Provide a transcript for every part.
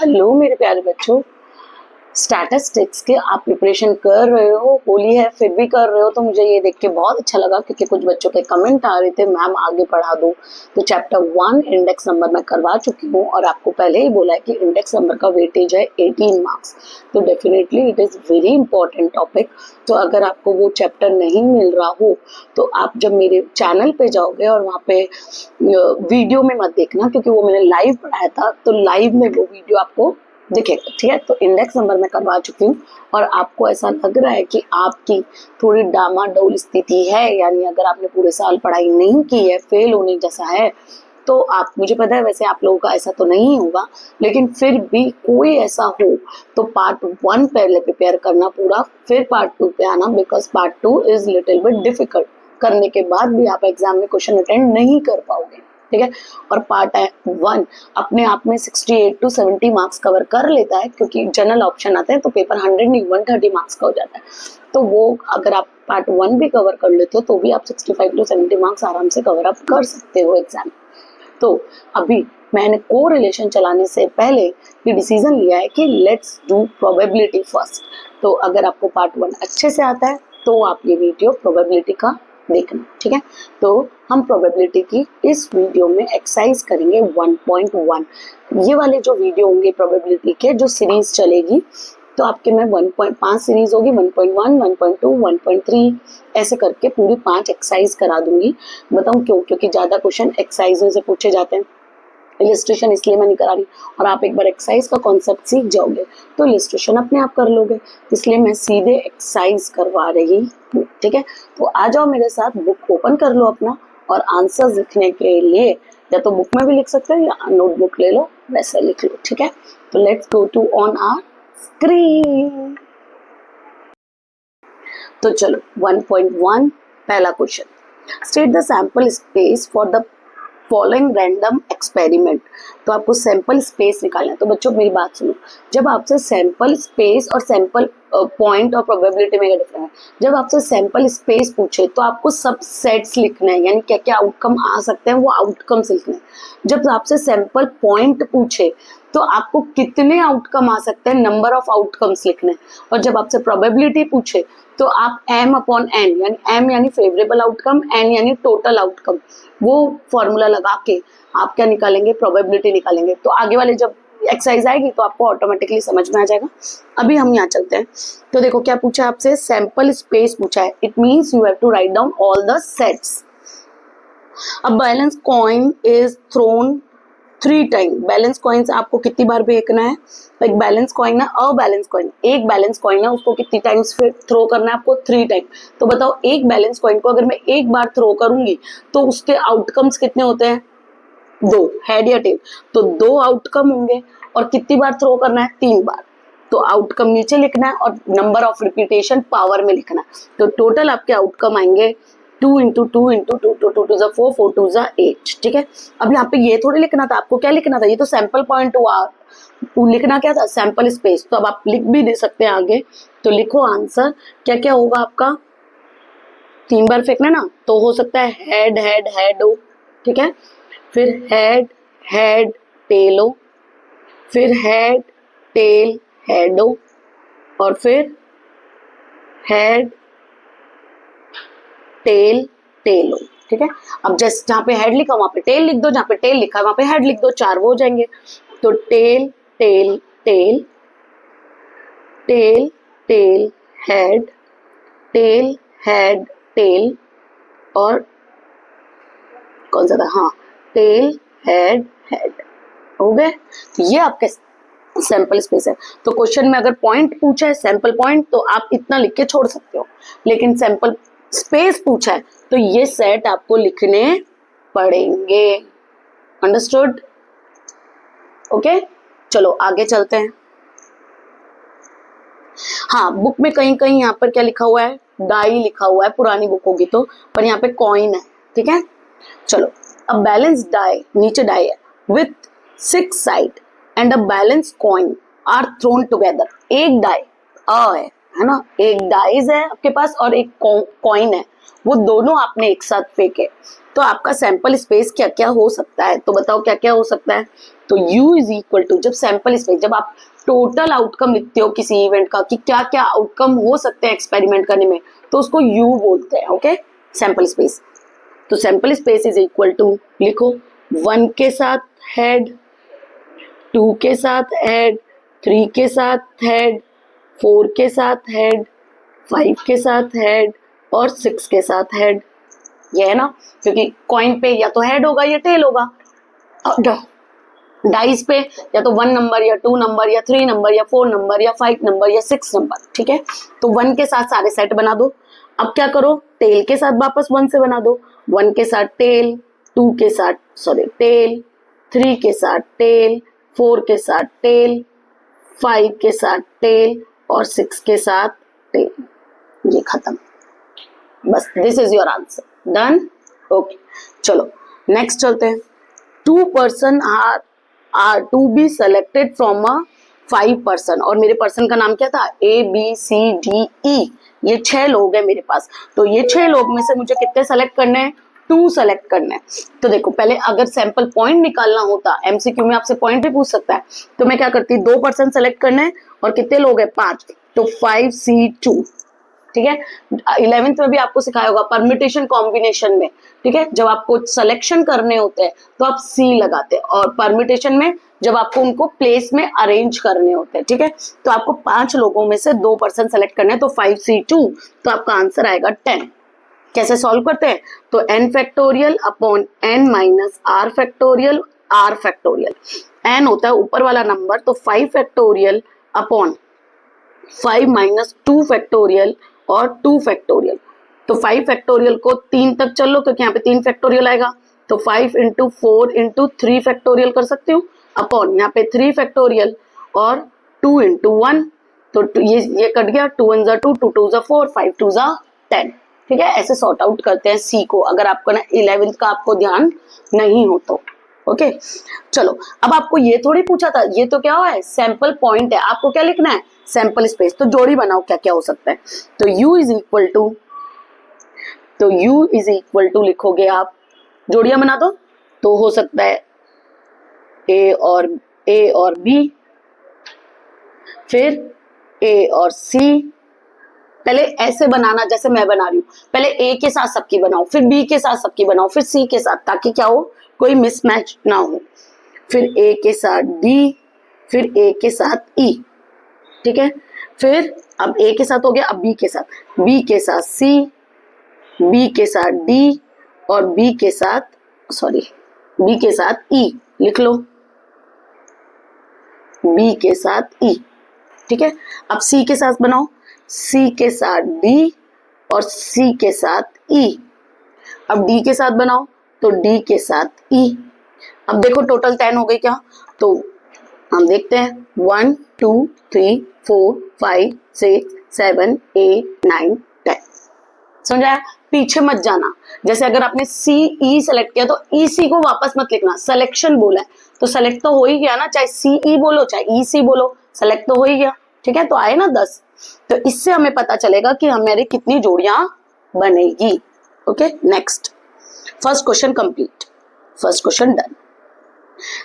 Hello मेरे प्यारे बच्चों, स्टैटिस्टिक्स के आप प्रिपरेशन कर रहे हो, होली है फिर भी कर रहे हो, तो मुझे ये देख के बहुत अच्छा लगा क्योंकि कुछ बच्चों के कमेंट आ रहे थे मैम आगे पढ़ा दो। तो चैप्टर 1 इंडेक्स नंबर मैं करवा चुकी हूँ और आपको पहले ही बोला है कि इंडेक्स नंबर का वेटेज है 18 मार्क्स। तो definitely it is very important topic. तो अगर आपको वो चैप्टर नहीं मिल रहा हो तो आप जब मेरे चैनल पे जाओगे और वहाँ पे वीडियो में मत देखना क्योंकि वो मैंने लाइव पढ़ाया था, तो लाइव में वो वीडियो आपको दिखेगा। ठीक है, तो इंडेक्स नंबर मैं करवा चुकी हूँ और आपको ऐसा लग रहा है कि आपकी थोड़ी डामाडोल स्थिति है, यानी अगर आपने पूरे साल पढ़ाई नहीं की है, फेल होने जैसा है, तो आप, मुझे पता है वैसे आप लोगों का ऐसा तो नहीं होगा, लेकिन फिर भी कोई ऐसा हो तो पार्ट 1 पहले प्रिपेयर करना पूरा, फिर पार्ट 2 पे आना, because part 2 is little bit difficult. करने के बाद भी आप एग्जाम में क्वेश्चन अटेंड नहीं कर पाओगे। ठीक है, और पार्ट 1 अपने आप में 68 to 70 मार्क्स कवर कर लेता है क्योंकि जनरल ऑप्शन आते हैं तो पेपर 100 नहीं 130 मार्क्स का हो जाता है। तो वो अगर आप पार्ट 1 भी कवर कर लेते हो तो भी आप 65 to 70 मार्क्स आराम से कवर अप कर सकते हो एग्जाम। तो अभी मैंने को रिलेशन चलाने से पहले ये डिसीजन लिया है कि लेट्स डू प्रोबेबिलिटी फर्स्ट। तो अगर आपको पार्ट 1 अच्छे से आता है तो आप ये वीडियो प्रोबेबिलिटी का देखना। ठीक है, तो हम प्रोबेबिलिटी की इस वीडियो में एक्सरसाइज करेंगे 1.1। ये वाले जो वीडियो होंगे प्रोबेबिलिटी के, जो सीरीज चलेगी, तो आपके में 1.5 सीरीज होगी, 1.1, 1.2, 1.3 ऐसे करके पूरी 5 एक्सरसाइज करा दूंगी। बताऊं क्यों? क्योंकि ज्यादा क्वेश्चन एक्सरसाइजों से पूछे जाते हैं। इलिस्ट्रेशन इसलिए मैं नहीं करा रही, और आप एक बार एक्सरसाइज का कॉन्सेप्ट सीख जाओगे तो इलिस्ट्रेशन अपने आप कर लोगे, इसलिए मैं सीधे एक्सरसाइज करवा रही हूँ। ठीक है, तो आ जाओ मेरे साथ, बुक ओपन कर लो अपना, और आंसर्स लिखने के लिए या तो बुक में भी लिख सकते हो या नोटबुक ले लो, वैसे लिख लो। ठीक है, तो let's go to on our screen. तो चलो 1.1 पहला question, state the sample space for the following random experiment. तो आपको सैंपल स्पेस निकालना है। तो बच्चों मेरी बात सुनो, जब आपसे सैंपल स्पेस और सैंपल पॉइंट और प्रोबेबिलिटी में क्या डिफरेंस है। जब आपसे सैंपल स्पेस पूछे तो आपको सब सेट्स लिखना है, यानी क्या क्या आउटकम आ सकते हैं वो आउटकम्स लिखने हैं। जब आपसे सैंपल पॉइंट पूछे तो आपको कितने आउटकम आ सकते हैं, नंबर ऑफ आउटकम्स लिखने हैं। और जब आपसे प्रोबेबिलिटी पूछे तो आप m अपॉन n, यानी m यानी फेवरेबल आउटकम, n यानी टोटल आउटकम, वो फॉर्मूला लगा के आप क्या निकालेंगे, प्रोबेबिलिटी निकालेंगे। तो आगे वाले जब एक्सरसाइज आएगी तो आपको ऑटोमेटिकली समझ में आ जाएगा। अभी हम यहाँ चलते हैं। तो देखो क्या पूछा आपसे, सैंपल स्पेस पूछा है, it means you have to write down all the sets. अब balance coin is thrown 3 time. Balance coin आपको कितनी बार फेंकना है, एक बैलेंस कॉइन है, अबैलेंस कॉइन, एक बैलेंस कॉइन है, उसको कितनी टाइम्स थ्रो करना है आपको, 3 टाइम। तो बताओ एक बैलेंस कॉइन को अगर मैं एक बार थ्रो करूंगी तो उसके आउटकम्स कितने होते हैं, 2, हेड या टेल। तो 2 आउटकम होंगे, और कितनी बार थ्रो करना है, 3 बार। तो आउटकम नीचे लिखना है और नंबर ऑफ रिपीटेशन पावर में लिखना है। तो टोटल आपके आउटकम आएंगे 2 into 2 into 2, 2 2 4, 4 2 8। ठीक है, अब यहाँ पे ये थोड़ी लिखना था, आपको क्या लिखना था, ये तो सैंपल पॉइंट हुआ, लिखना क्या था, सैंपल स्पेस। तो अब आप लिख भी दे सकते हैं आगे। तो लिखो आंसर, क्या क्या होगा आपका, 3 बार फेंकना ना, तो हो सकता है हेड हेड हेड हो। ठीक है, फिर हेड हेड टेल हो, फिर हेड टेल हेड हो, और फिर हेड टेल टेल हो। ठीक है, अब जैसे जहाँ पे हेड लिखा वहां पे टेल लिख दो, जहाँ पे टेल लिखा वहां पे हेड लिख दो, 4 वो हो जाएंगे। तो tail tail tail tail tail head tail head tail, और कौन सा था, हाँ, टेल हेड हेड, हो गए। तो ये आपके सैंपल स्पेस है। तो क्वेश्चन में अगर पॉइंट पूछा है, सैंपल पॉइंट, तो आप इतना लिख के छोड़ सकते हो, लेकिन सैंपल स्पेस पूछा है तो ये सेट आपको लिखने पड़ेंगे। अंडरस्टूड? ओके, चलो आगे चलते हैं। हाँ, बुक में कहीं कहीं यहाँ पर क्या लिखा हुआ है, डाई लिखा हुआ है, पुरानी बुक होगी तो, पर यहाँ पे कॉइन है। ठीक है, चलो, अब बैलेंस डाई, नीचे डाई है, with 6 side and a balance coin are thrown together. एक डाई है ना, एक डाइज है आपके पास और एक कॉइन है, वो दोनों आपने एक साथ फेंके, तो आपका सैंपल स्पेस क्या क्या हो सकता है, तो बताओ क्या क्या हो सकता है। तो U इज इक्वल टू, जब सैंपल स्पेस, जब आप टोटल आउटकम लिखते हो किसी इवेंट का कि क्या क्या आउटकम हो सकते हैं एक्सपेरिमेंट करने में, तो उसको U बोलते हैं। Okay, sample space. तो sample space is equal to, लिखो 1 के साथ हेड, 2 के साथ हेड, 3 के साथ हेड, 4 के साथ हेड, 5 के साथ हेड और 6 के साथ हेड। ये है ना, क्योंकि कॉइन पे या तो हेड होगा या टेल होगा, डाइस पे या तो 1 नंबर या 2 नंबर या 3 नंबर या 4 नंबर या 5 नंबर या 6 नंबर। ठीक है, तो 1 के साथ सारे सेट बना दो। अब क्या करो, टेल के साथ वापस 1 से बना दो। 1 के साथ टेल, 2 के साथ टेल, 3 के साथ टेल, 4 के साथ टेल, 5 के साथ टेल और 6 के साथ टेल। ये खत्म, बस this is your answer, done. Okay, चलो नेक्स्ट चलते हैं। 2 person are to be selected from a 5 person, और मेरे पर्सन का नाम क्या था, ABCDE। ये 6 लोग हैं मेरे पास, तो ये 6 लोग में से मुझे कितने सेलेक्ट करने हैं, 2 सेलेक्ट करने हैं। तो देखो, पहले अगर सैंपल पॉइंट निकालना होता, MCQ में आपसे पॉइंट भी पूछ सकता है, तो मैं क्या करती, 2 पर्सन सेलेक्ट करने हैं और कितने लोग हैं, 5, तो 5C2। ठीक है, 11th में भी आपको सिखाया होगा परम्यूटेशन कॉम्बिनेशन में। ठीक है, जब आपको सिलेक्शन करने होते हैं तो आप C लगाते हैं, और परम्यूटेशन में जब आपको उनको प्लेस में अरेंज करने होते हैं। ठीक है, तो आपको 5 लोगों में से 2 पर्सन सेलेक्ट करने हैं, तो 5C2, तो आपका आंसर आएगा 10। कैसे सॉल्व करते हैं, तो n factorial upon n minus r factorial, r factorial, n होता है ऊपर वाला नंबर, तो 5 फैक्टोरियल अपॉन 5 माइनस 2 फैक्टोरियल और 2 फैक्टोरियल। तो 5 फैक्टोरियल को 3 तक चल लो, क्योंकि यहाँ पे 3 फैक्टोरियल आएगा, तो 5 इंटू 4 इंटू 3 फैक्टोरियल कर सकती हूँ, अपॉन यहाँ पे 3 फैक्टोरियल और 2 इंटू 1, तो ये कट गया, 2 1 2, 2 2 4, 5 2 10। ठीक है, ऐसे सॉर्ट आउट करते हैं C को, अगर आपको ना 11th का आपको ध्यान नहीं हो तो। ओके, चलो अब आपको ये थोड़ी पूछा था, ये तो क्या हुआ है, सैंपल पॉइंट है, आपको क्या लिखना है, सैंपल स्पेस। तो जोड़ी बनाओ, क्या क्या हो सकता है, तो U इज इक्वल टू, तो U इज इक्वल टू लिखोगे आप, जोड़ियां बना दो, तो हो सकता है A और B, फिर A और C। पहले ऐसे बनाना जैसे मैं बना रही हूँ, पहले A के साथ सबकी बनाओ, फिर B के साथ सबकी बनाओ, फिर C के साथ, ताकि क्या हो, कोई मिसमैच ना हो। फिर A के साथ D, फिर A के साथ E। ठीक है, फिर अब A के साथ हो गया, अब B के साथ, B के साथ C, B के साथ D और B के साथ E। लिख लो, B के साथ E। ठीक है, अब C के साथ बनाओ, C के साथ D और C के साथ E। अब D के साथ बनाओ, तो D के साथ E। अब देखो टोटल 10 हो गई क्या, तो हम देखते हैं 1 2 3 4 5 6 7 8 9 10। समझाया, पीछे मत जाना। जैसे अगर आपने CE सेलेक्ट किया तो EC को वापस मत लिखना, सिलेक्शन बोला है तो सेलेक्ट तो हो ही गया ना, चाहे CE बोलो चाहे EC बोलो, सेलेक्ट तो हो ही गया। ठीक है, तो आए ना 10, तो इससे हमें पता चलेगा कि हमारी कितनी जोड़ियां बनेगी। Okay, next, first question complete, first question done.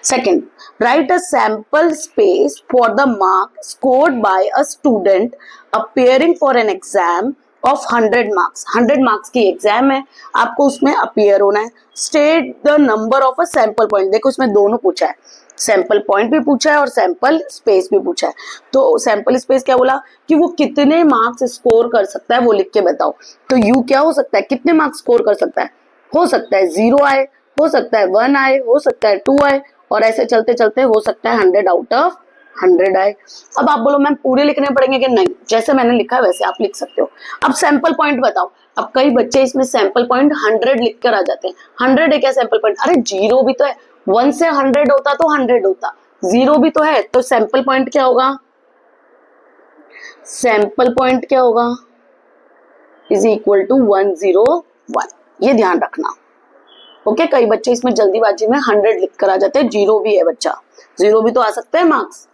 Second, write a sample space for the mark scored by a student appearing for an exam of 100 marks। 100 marks की एग्जाम है, आपको उसमें अपीयर होना है। State the number of a sample point। देखो इसमें दोनों पूछा है, सैंपल पॉइंट भी पूछा है और सैंपल स्पेस भी पूछा है। तो सैंपल स्पेस क्या बोला कि वो कितने मार्क्स स्कोर कर सकता है, वो लिख के बताओ। तो यू क्या हो सकता है, कितने मार्क्स स्कोर कर सकता है, हो सकता है 0 आए, हो सकता है 1 आए, हो सकता है 2 आए, और ऐसे चलते चलते हो सकता है 100 आउट ऑफ 100 आए। अब आप बोलो मैम पूरे लिखने पड़ेंगे कि नहीं, जैसे मैंने लिखा है वैसे आप लिख सकते हो। अब सैंपल पॉइंट बताओ। अब कई बच्चे इसमें सैंपल पॉइंट 100 लिख कर आ जाते हैं। 100 है क्या सैंपल पॉइंट, अरे 0 भी तो है, 1 से 100 होता तो 100 होता, 0 भी तो है, तो सैंपल पॉइंट क्या होगा, सैंपल पॉइंट क्या होगा, इज इक्वल टू 101। ये ध्यान रखना। ओके, कई बच्चे इसमें जल्दीबाजी में 100 लिख कर आ जाते हैं, 0 भी है बच्चा, 0 भी तो आ सकते हैं मार्क्स।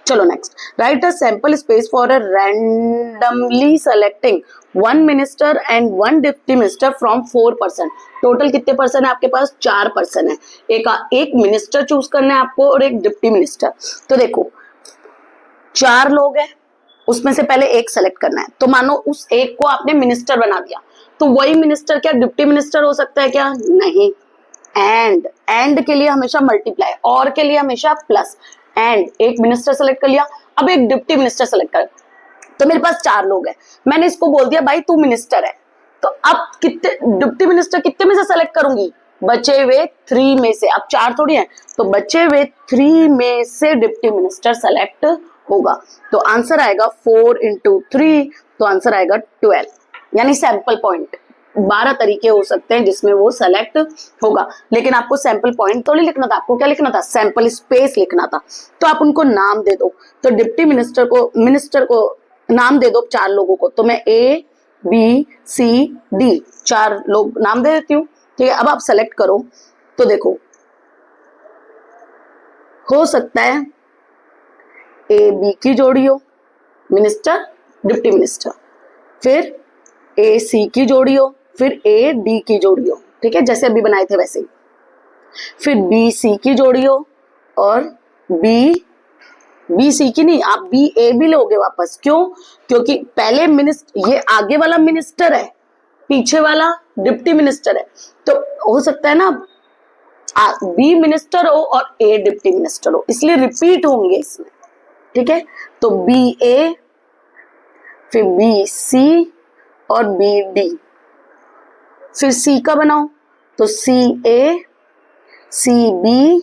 चलो next, right a sample space for a randomly selecting one minister and one deputy minister from 4%। Total कितने पर्सन है आपके पास? 4 पर्सन है। एक मिनिस्टर चूज करना है आपको और एक डिप्टी मिनिस्टर। तो देखो 4 लोग हैं, उसमें से पहले एक सेलेक्ट करना है। तो मानो उस एक को आपने मिनिस्टर बना दिया, तो वही मिनिस्टर क्या डिप्टी मिनिस्टर हो सकता है क्या? नहीं। एंड के लिए हमेशा मल्टीप्लाई, और के लिए हमेशा प्लस। एंड एक मिनिस्टर सेलेक्ट कर लिया, अब एक डिप्टी मिनिस्टर सेलेक्ट कर। तो मेरे पास 4 लोग हैं, मैंने इसको बोल दिया भाई तू मिनिस्टर है। तो अब कितने डिप्टी मिनिस्टर कितने में से सेलेक्ट करूंगी? बचे हुए 3 में से। अब 4 थोड़ी है, तो बचे हुए 3 में से डिप्टी मिनिस्टर सेलेक्ट होगा। तो आंसर आएगा 4 into 3, तो आंसर आएगा 12। यानी सैंपल पॉइंट 12 तरीके हो सकते हैं जिसमें वो सेलेक्ट होगा। लेकिन आपको सैंपल पॉइंट तो नहीं लिखना था, आपको क्या लिखना था? सैंपल स्पेस लिखना था। तो आप उनको नाम दे दो। तो डिप्टी मिनिस्टर को नाम दे दो 4 लोगों को। तो मैं ABCD 4 लोग नाम दे देती हूँ। ठीक है, अब आप सेलेक्ट करो। तो देखो हो सकता है AB की जोड़ी हो, मिनिस्टर डिप्टी मिनिस्टर, फिर AC की जोड़ी हो, फिर AD की जोड़ी हो। ठीक है, जैसे अभी बनाए थे वैसे ही। फिर BC की जोड़ी हो और BC की नहीं, आप BA भी लोगे वापस। क्यों? क्योंकि पहले मिनिस्टर, ये आगे वाला मिनिस्टर है, पीछे वाला डिप्टी मिनिस्टर है। तो हो सकता है ना B मिनिस्टर हो और A डिप्टी मिनिस्टर हो, इसलिए रिपीट होंगे इसमें। ठीक है, तो BA, फिर BC और BD। फिर C का बनाओ तो CA, CB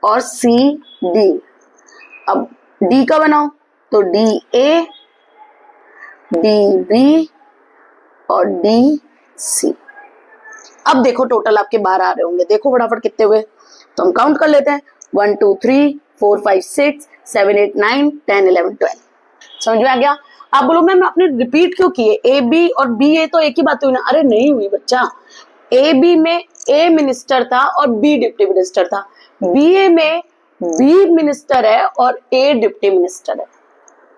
और CD। अब D का बनाओ तो DA, DB और DC। अब देखो टोटल आपके 12 आ रहे होंगे। देखो फटाफट कितने हुए, तो हम काउंट कर लेते हैं। 1 2 3 4 5 6 7 8 9 10 11 12। समझ में आ गया? आप बोलो मैम आपने रिपीट क्यों किए? ए बी और बी ए तो एक ही बात हुई ना। अरे नहीं हुई बच्चा, ए बी में ए मिनिस्टर था और बी डिप्टी मिनिस्टर था, बी ए में बी मिनिस्टर है और ए डिप्टी मिनिस्टर है।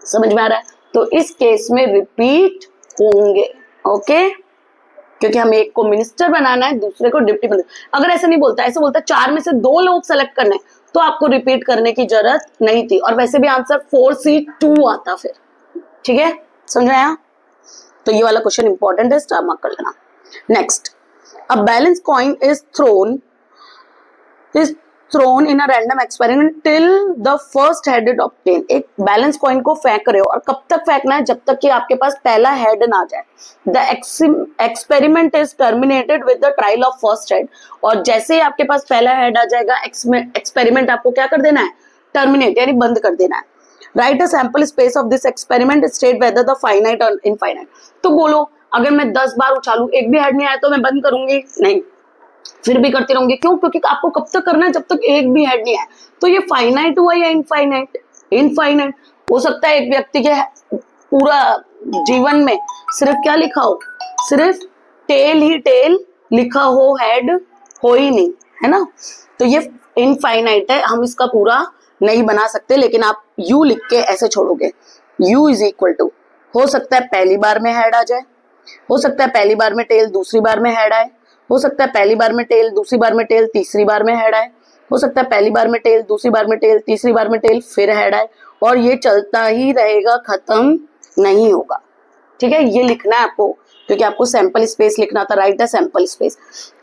समझ में आ रहा है? तो इस केस में रिपीट होंगे। ओके, क्योंकि हमें एक को मिनिस्टर बनाना है, दूसरे को डिप्टी मिनिस्टर। अगर ऐसा नहीं बोलता, ऐसे बोलता 4 में से 2 लोग सेलेक्ट करने, तो आपको रिपीट करने की जरूरत नहीं थी। और वैसे भी आंसर 4C2 आता फिर। ठीक है, समझ आया? तो ये वाला क्वेश्चन इंपॉर्टेंट है, स्टार मार्क कर लेना। Next, a balance coin is thrown in a random experiment till the first head is obtain. एक बैलेंस कॉइन को फेंक रहे हो, और कब तक फेंकना है? जब तक कि आपके पास पहला हेड ना आ जाए। The experiment is terminated with the trial of first head. और जैसे ही आपके पास पहला हेड आ जाएगा, एक्सपेरिमेंट आपको क्या कर देना है? टर्मिनेट, यानी बंद कर देना है। Right a sample space of this experiment, state whether the finite और इनफाइनाइट। तो बोलो अगर मैं 10 बार उछालू, एक भी हेड नहीं आया तो मैं बंद करूंगी? नहीं, फिर भी करती रहूंगी। क्यों? क्योंकि आपको कब तक करना है? जब तक एक भी हेड नहीं आया। तो ये फाइनाइट हुआ या इनफाइनाइट? इनफाइनाइट। हो सकता है एक व्यक्ति के पूरा जीवन में सिर्फ क्या लिखा हो? सिर्फ टेल ही टेल लिखा हो, हेड हो ही नहीं, है ना? तो ये इनफाइनाइट है, हम इसका पूरा नहीं बना सकते। लेकिन आप यू लिख के ऐसे छोड़ोगे, u इज इक्वल टू, हो सकता है पहली बार में हेड आ जाए, हो सकता है पहली बार में टेल, दूसरी बार में हेड आए, हो सकता है पहली बार में टेल, दूसरी बार में टेल, तीसरी बार में हेड आए, हो सकता है पहली बार में टेल, दूसरी बार में टेल, तीसरी बार में टेल, फिर हेड आए। और ये चलता ही रहेगा, खत्म नहीं होगा। ठीक है, ये लिखना है आपको, क्योंकि आपको सैंपल स्पेस लिखना था। राइट है सैंपल स्पेस।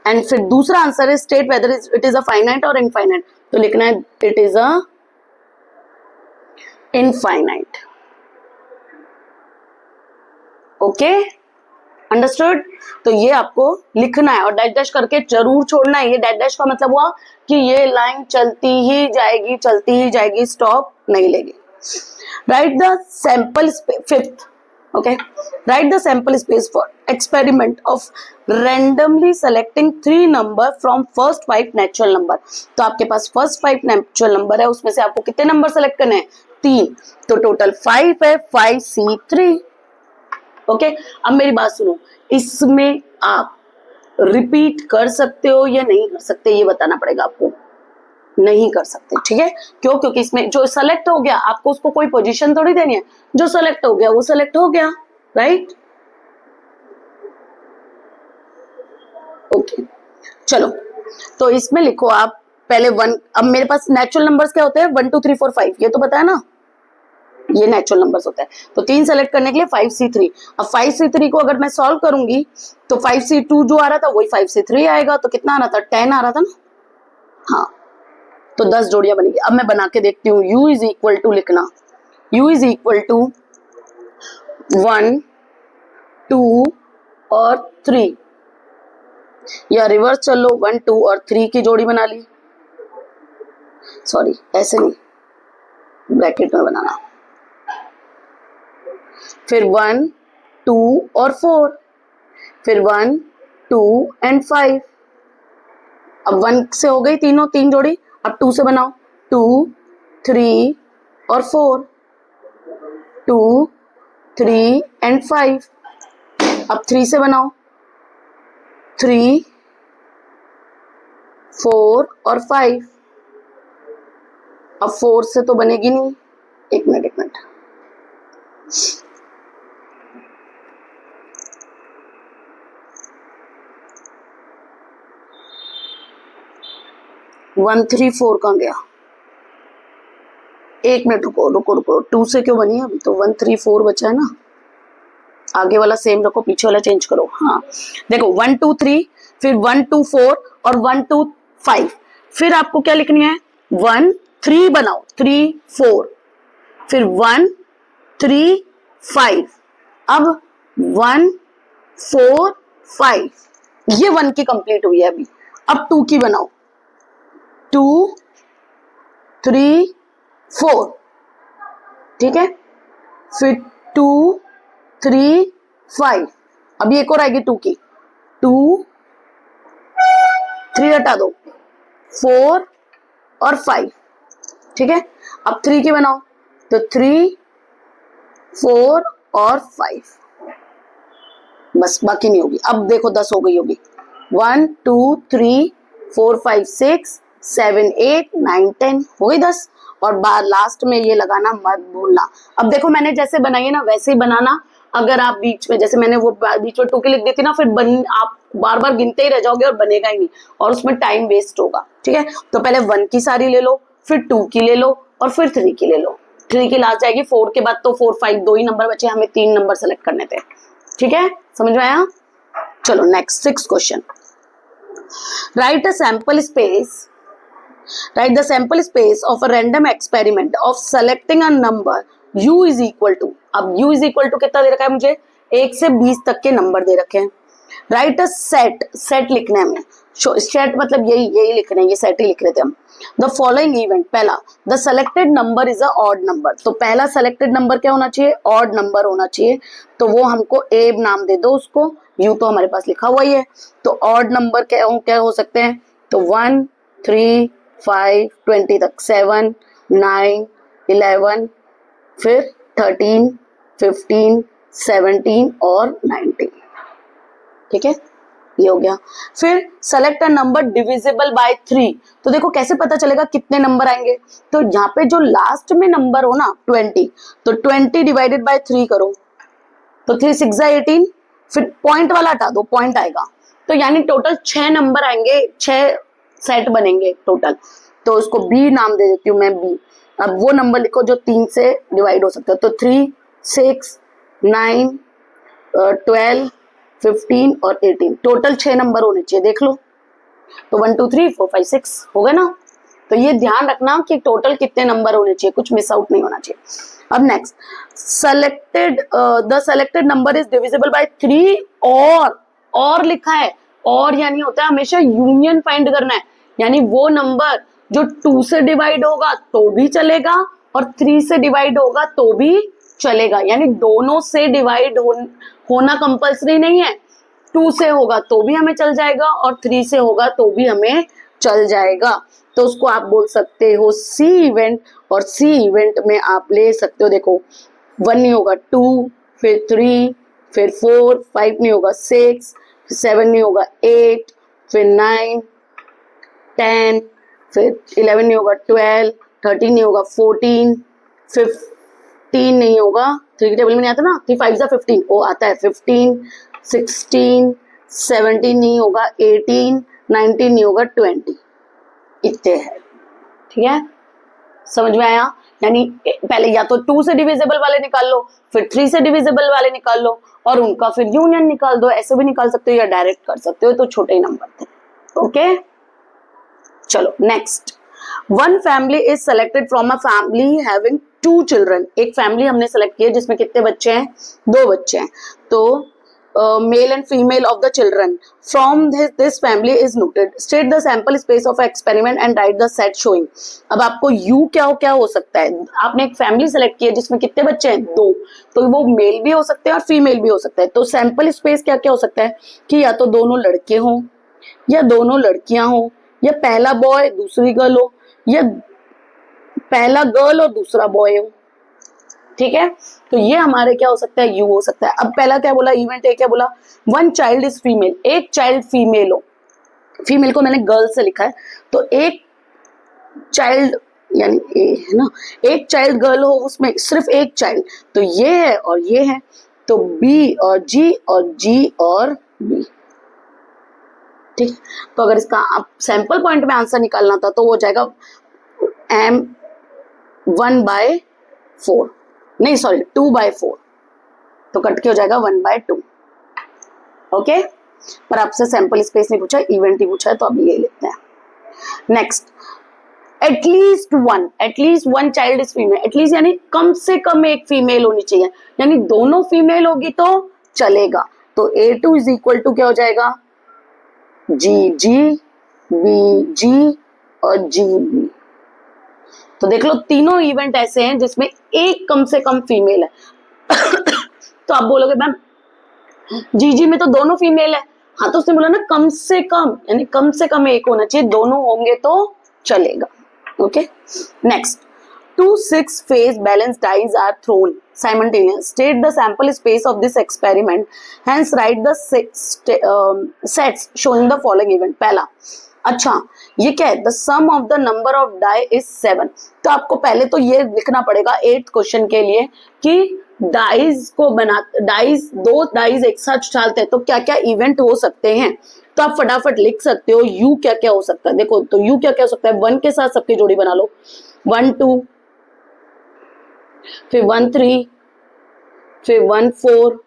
एंड फिर दूसरा आंसर है state whether it is a finite और इनफाइनाइट। तो लिखना है it is a infinite. Okay, understood? तो ये आपको लिखना है और डैश डैश करके जरूर छोड़ना है। ये डैश डैश का मतलब हुआ कि ये लाइन चलती ही जाएगी, चलती ही जाएगी, स्टॉप नहीं लेगी। Right the sample fifth, okay, right the sample space for experiment of randomly selecting 3 number from first 5 natural number. तो आपके पास फर्स्ट 5 नेचुरल नंबर है, उसमें से आपको कितने नंबर सेलेक्ट करने हैं? 3। तो टोटल 5 है, 5C3। ओके, अब मेरी बात सुनो, इसमें आप रिपीट कर सकते हो या नहीं कर सकते, ये बताना पड़ेगा आपको। नहीं कर सकते, ठीक है। क्यों? क्योंकि इसमें जो सेलेक्ट हो गया आपको उसको कोई पोजीशन थोड़ी देनी है, जो सेलेक्ट हो गया वो सेलेक्ट हो गया, राइट। ओके चलो, तो इसमें लिखो आप पहले 1। अब मेरे पास नेचुरल नंबर्स क्या होते हैं, 1 2 3 4 5, ये तो पता है ना, ये नेचुरल नंबर्स होते हैं। तो 3 सेलेक्ट करने के लिए 5C3। अब 5C3 को अगर मैं सॉल्व करूंगी तो 5C2 जो आ रहा था वही 5C3 आएगा, तो कितना आ रहा था, 10 आ रहा था ना, हाँ। तो 10 जोड़ियां बनेगी। अब मैं बना के देखती हूँ। u इज इक्वल टू लिखना, u इज इक्वल टू 1 2 और 3, या रिवर्स चलो, 1 2 और 3 की जोड़ी बना ली, सॉरी ऐसे नहीं, ब्रैकेट में बनाना, फिर 1 2 और 4, फिर 1 2 एंड 5। अब 1 से हो गई तीनों, 3 जोड़ी। अब 2 से बनाओ, 2 3 और 4, 2 3 एंड 5। अब 3 से बनाओ, 3 4 और 5। अब 4 से तो बनेगी नहीं, एक मिनट 1 3 4 कहाँ गया, एक मिनट रुको रुको रुको, 2 से क्यों बनी है अभी, तो 1 3 4 बचा है ना, आगे वाला सेम रखो, पीछे वाला चेंज करो। हाँ देखो 1 2 3, फिर 1 2 4 और 1 2 5। फिर आपको क्या लिखनी है, 1 3 बनाओ, 3 4, फिर 1 3 5। अब 1 4 5, ये 1 की कंप्लीट हुई है अभी। अब 2 की बनाओ, 2 3 4, ठीक है, फिर 2 3 5। अभी एक और आएगी 2 की, 2 3 हटा दो, 4 और 5, ठीक है। अब 3 की बनाओ, तो 3 4 और 5, बस बाकी नहीं होगी। अब देखो 10 हो गई होगी, 1 2 3 4 5 6 7 8 9 10 हो गई 10। और बार लास्ट में ये लगाना मत भूलना। अब देखो मैंने जैसे बनाई है ना वैसे ही बनाना। अगर आप बीच में, जैसे मैंने वो बीच में 2 की लिख देती ना, फिर आप बार बार गिनते ही रह जाओगे और बनेगा ही नहीं, और उसमें टाइम वेस्ट होगा, ठीक है। तो पहले 1 की सारी ले लो, फिर 2 की ले लो, और फिर 3 की ले लो। 3 की लास्ट जाएगी, 4 के बाद तो 4 5 दो ही नंबर बचे, हमें 3 नंबर सेलेक्ट करने थे, ठीक है, समझ में आया। चलो next 6 question. Right a sample space, write the sample space of a random experiment of selecting a number u is equal to। अब u is equal to कितना दे रखा है मुझे, 1 से 20 तक के नंबर दे रखे हैं। राइट अ सेट, सेट लिखना है हमें, सेट मतलब यही लिख रहे हैं, ये सेट ही लिख रहे थे हम। द फॉलोइंग इवेंट, पहला the selected number is a odd number, तो पहला सेलेक्टेड नंबर क्या होना चाहिए, ऑड नंबर होना चाहिए। तो वो हमको ए नाम दे दो उसको, यू तो हमारे पास लिखा हुआ ही है। तो ऑड नंबर क्या हो सकते हैं, तो 1 3 5 20 तक, 7 9 11, फिर 13 15 17 और 19, ठीक है, ये हो गया। फिर select a number divisible by 3, तो देखो कैसे पता चलेगा कितने नंबर आएंगे, तो यहाँ पे जो लास्ट में नंबर हो ना 20, तो 20 डिवाइडेड बाय 3 करो, तो 3 6 18, फिर पॉइंट वाला हटा दो, पॉइंट आएगा, तो यानी टोटल 6 नंबर आएंगे, 6 सेट बनेंगे टोटल। तो उसको बी नाम दे देती हूँ मैं, बी। अब वो नंबर लिखो जो 3 से डिवाइड हो सकते हो, तो 3 6 9 12 15 और 18, टोटल 6 नंबर होने चाहिए, देख लो। तो 1 2 3 4 5 6 हो गए ना। तो ये ध्यान रखना कि टोटल कितने नंबर होने चाहिए, कुछ मिस आउट नहीं होना चाहिए। अब next, selected the selected number is divisible by 3 और लिखा है, और यानी होता है हमेशा यूनियन फाइंड करना है, यानी वो नंबर जो 2 से डिवाइड होगा तो भी चलेगा और 3 से डिवाइड होगा तो भी चलेगा, यानी दोनों से डिवाइड होना कंपल्सरी नहीं है। 2 से होगा तो भी हमें चल जाएगा और 3 से होगा तो भी हमें चल जाएगा। तो उसको आप बोल सकते हो सी इवेंट, और सी इवेंट में आप ले सकते हो, देखो 1 नहीं होगा 2, फिर 3, फिर 4, 5 नहीं होगा 6, 7 नहीं होगा 8, फिर 9 10 फिर 11 नहीं होगा 12, 13 नहीं होगा 14, 15 नहीं होगा, 3 की टेबल में नहीं आता ना, 3 5 15, वो आता है 15, 16, 17 नहीं होगा 18, 19 नहीं होगा 20, इतने है। ठीक है, समझ में आया? यानी पहले या तो 2 से डिविजिबल वाले निकाल लो, फिर 3 से डिविजिबल वाले निकाल लो और उनका फिर यूनियन निकाल दो, ऐसे भी निकाल सकते हो या डायरेक्ट कर सकते हो, तो छोटे ही नंबर थे। ओके, चलो next. One family is selected from a family having 2 children. एक फैमिली हमने सेलेक्ट की है जिसमें कितने बच्चे हैं? 2 बच्चे हैं। तो male and female of the children from this family is noted. State the sample space of experiment and right the set showing. अब आपको यू क्या हो सकता है? आपने एक फैमिली सेलेक्ट की है जिसमें कितने बच्चे हैं? 2, तो वो मेल भी हो सकते हैं और फीमेल भी हो सकता है। तो सैंपल स्पेस क्या हो सकता है कि या तो दोनों लड़के हों या दोनों लड़कियां हों या पहला बॉय दूसरी गर्ल हो या पहला गर्ल और दूसरा बॉय हो। ठीक है, तो ये हमारे क्या हो सकता है? यू हो सकता है। अब पहला क्या बोला? इवेंट ए क्या बोला? वन चाइल्ड इज फीमेल, एक चाइल्ड फीमेल हो। फीमेल को मैंने गर्ल से लिखा है, तो एक चाइल्ड यानी ए है ना, एक चाइल्ड गर्ल हो, उसमें सिर्फ एक चाइल्ड, तो ये है और ये है, तो बी और जी और बी। ठीक, तो अगर इसका आप सैंपल पॉइंट में आंसर निकालना था तो वो हो जाएगा m 1/4, नहीं सॉरी 2/4, तो कट के हो जाएगा 1/2। ओके, पर आपसे सैंपल स्पेस नहीं पूछा, इवेंट ही पूछा है, तो अभी ये लेते हैं। Next, at least one child is female. At least यानी कम से कम एक फीमेल होनी चाहिए, यानी दोनों फीमेल होगी तो चलेगा। तो A2 इज इक्वल टू क्या हो जाएगा? GG, BG और GB। तो देख लो तीनों इवेंट ऐसे हैं जिसमें एक कम से कम फीमेल है। तो आप बोलोगे मैम जीजी में तो दोनों फीमेल है। हाँ, तो उसने बोला ना कम से कम, यानी कम से कम एक होना चाहिए, दोनों होंगे तो चलेगा। Okay, next, 2 6 phase balanced dice are thrown simultaneously. State the sample space of this experiment. Hence, write the sets showing the following event. पहला, अच्छा ये क्या है? The sum of the number of die is 7। तो आपको पहले तो ये लिखना पड़ेगा 8th क्वेश्चन के लिए कि डाइज को दो डाइज एक साथ डालते हैं तो क्या क्या इवेंट हो सकते हैं। तो आप फटाफट लिख सकते हो यू क्या हो सकता है। देखो, तो यू क्या हो सकता है? 1 के साथ सबकी जोड़ी बना लो, 1 2, फिर 1 3, फिर 1 4,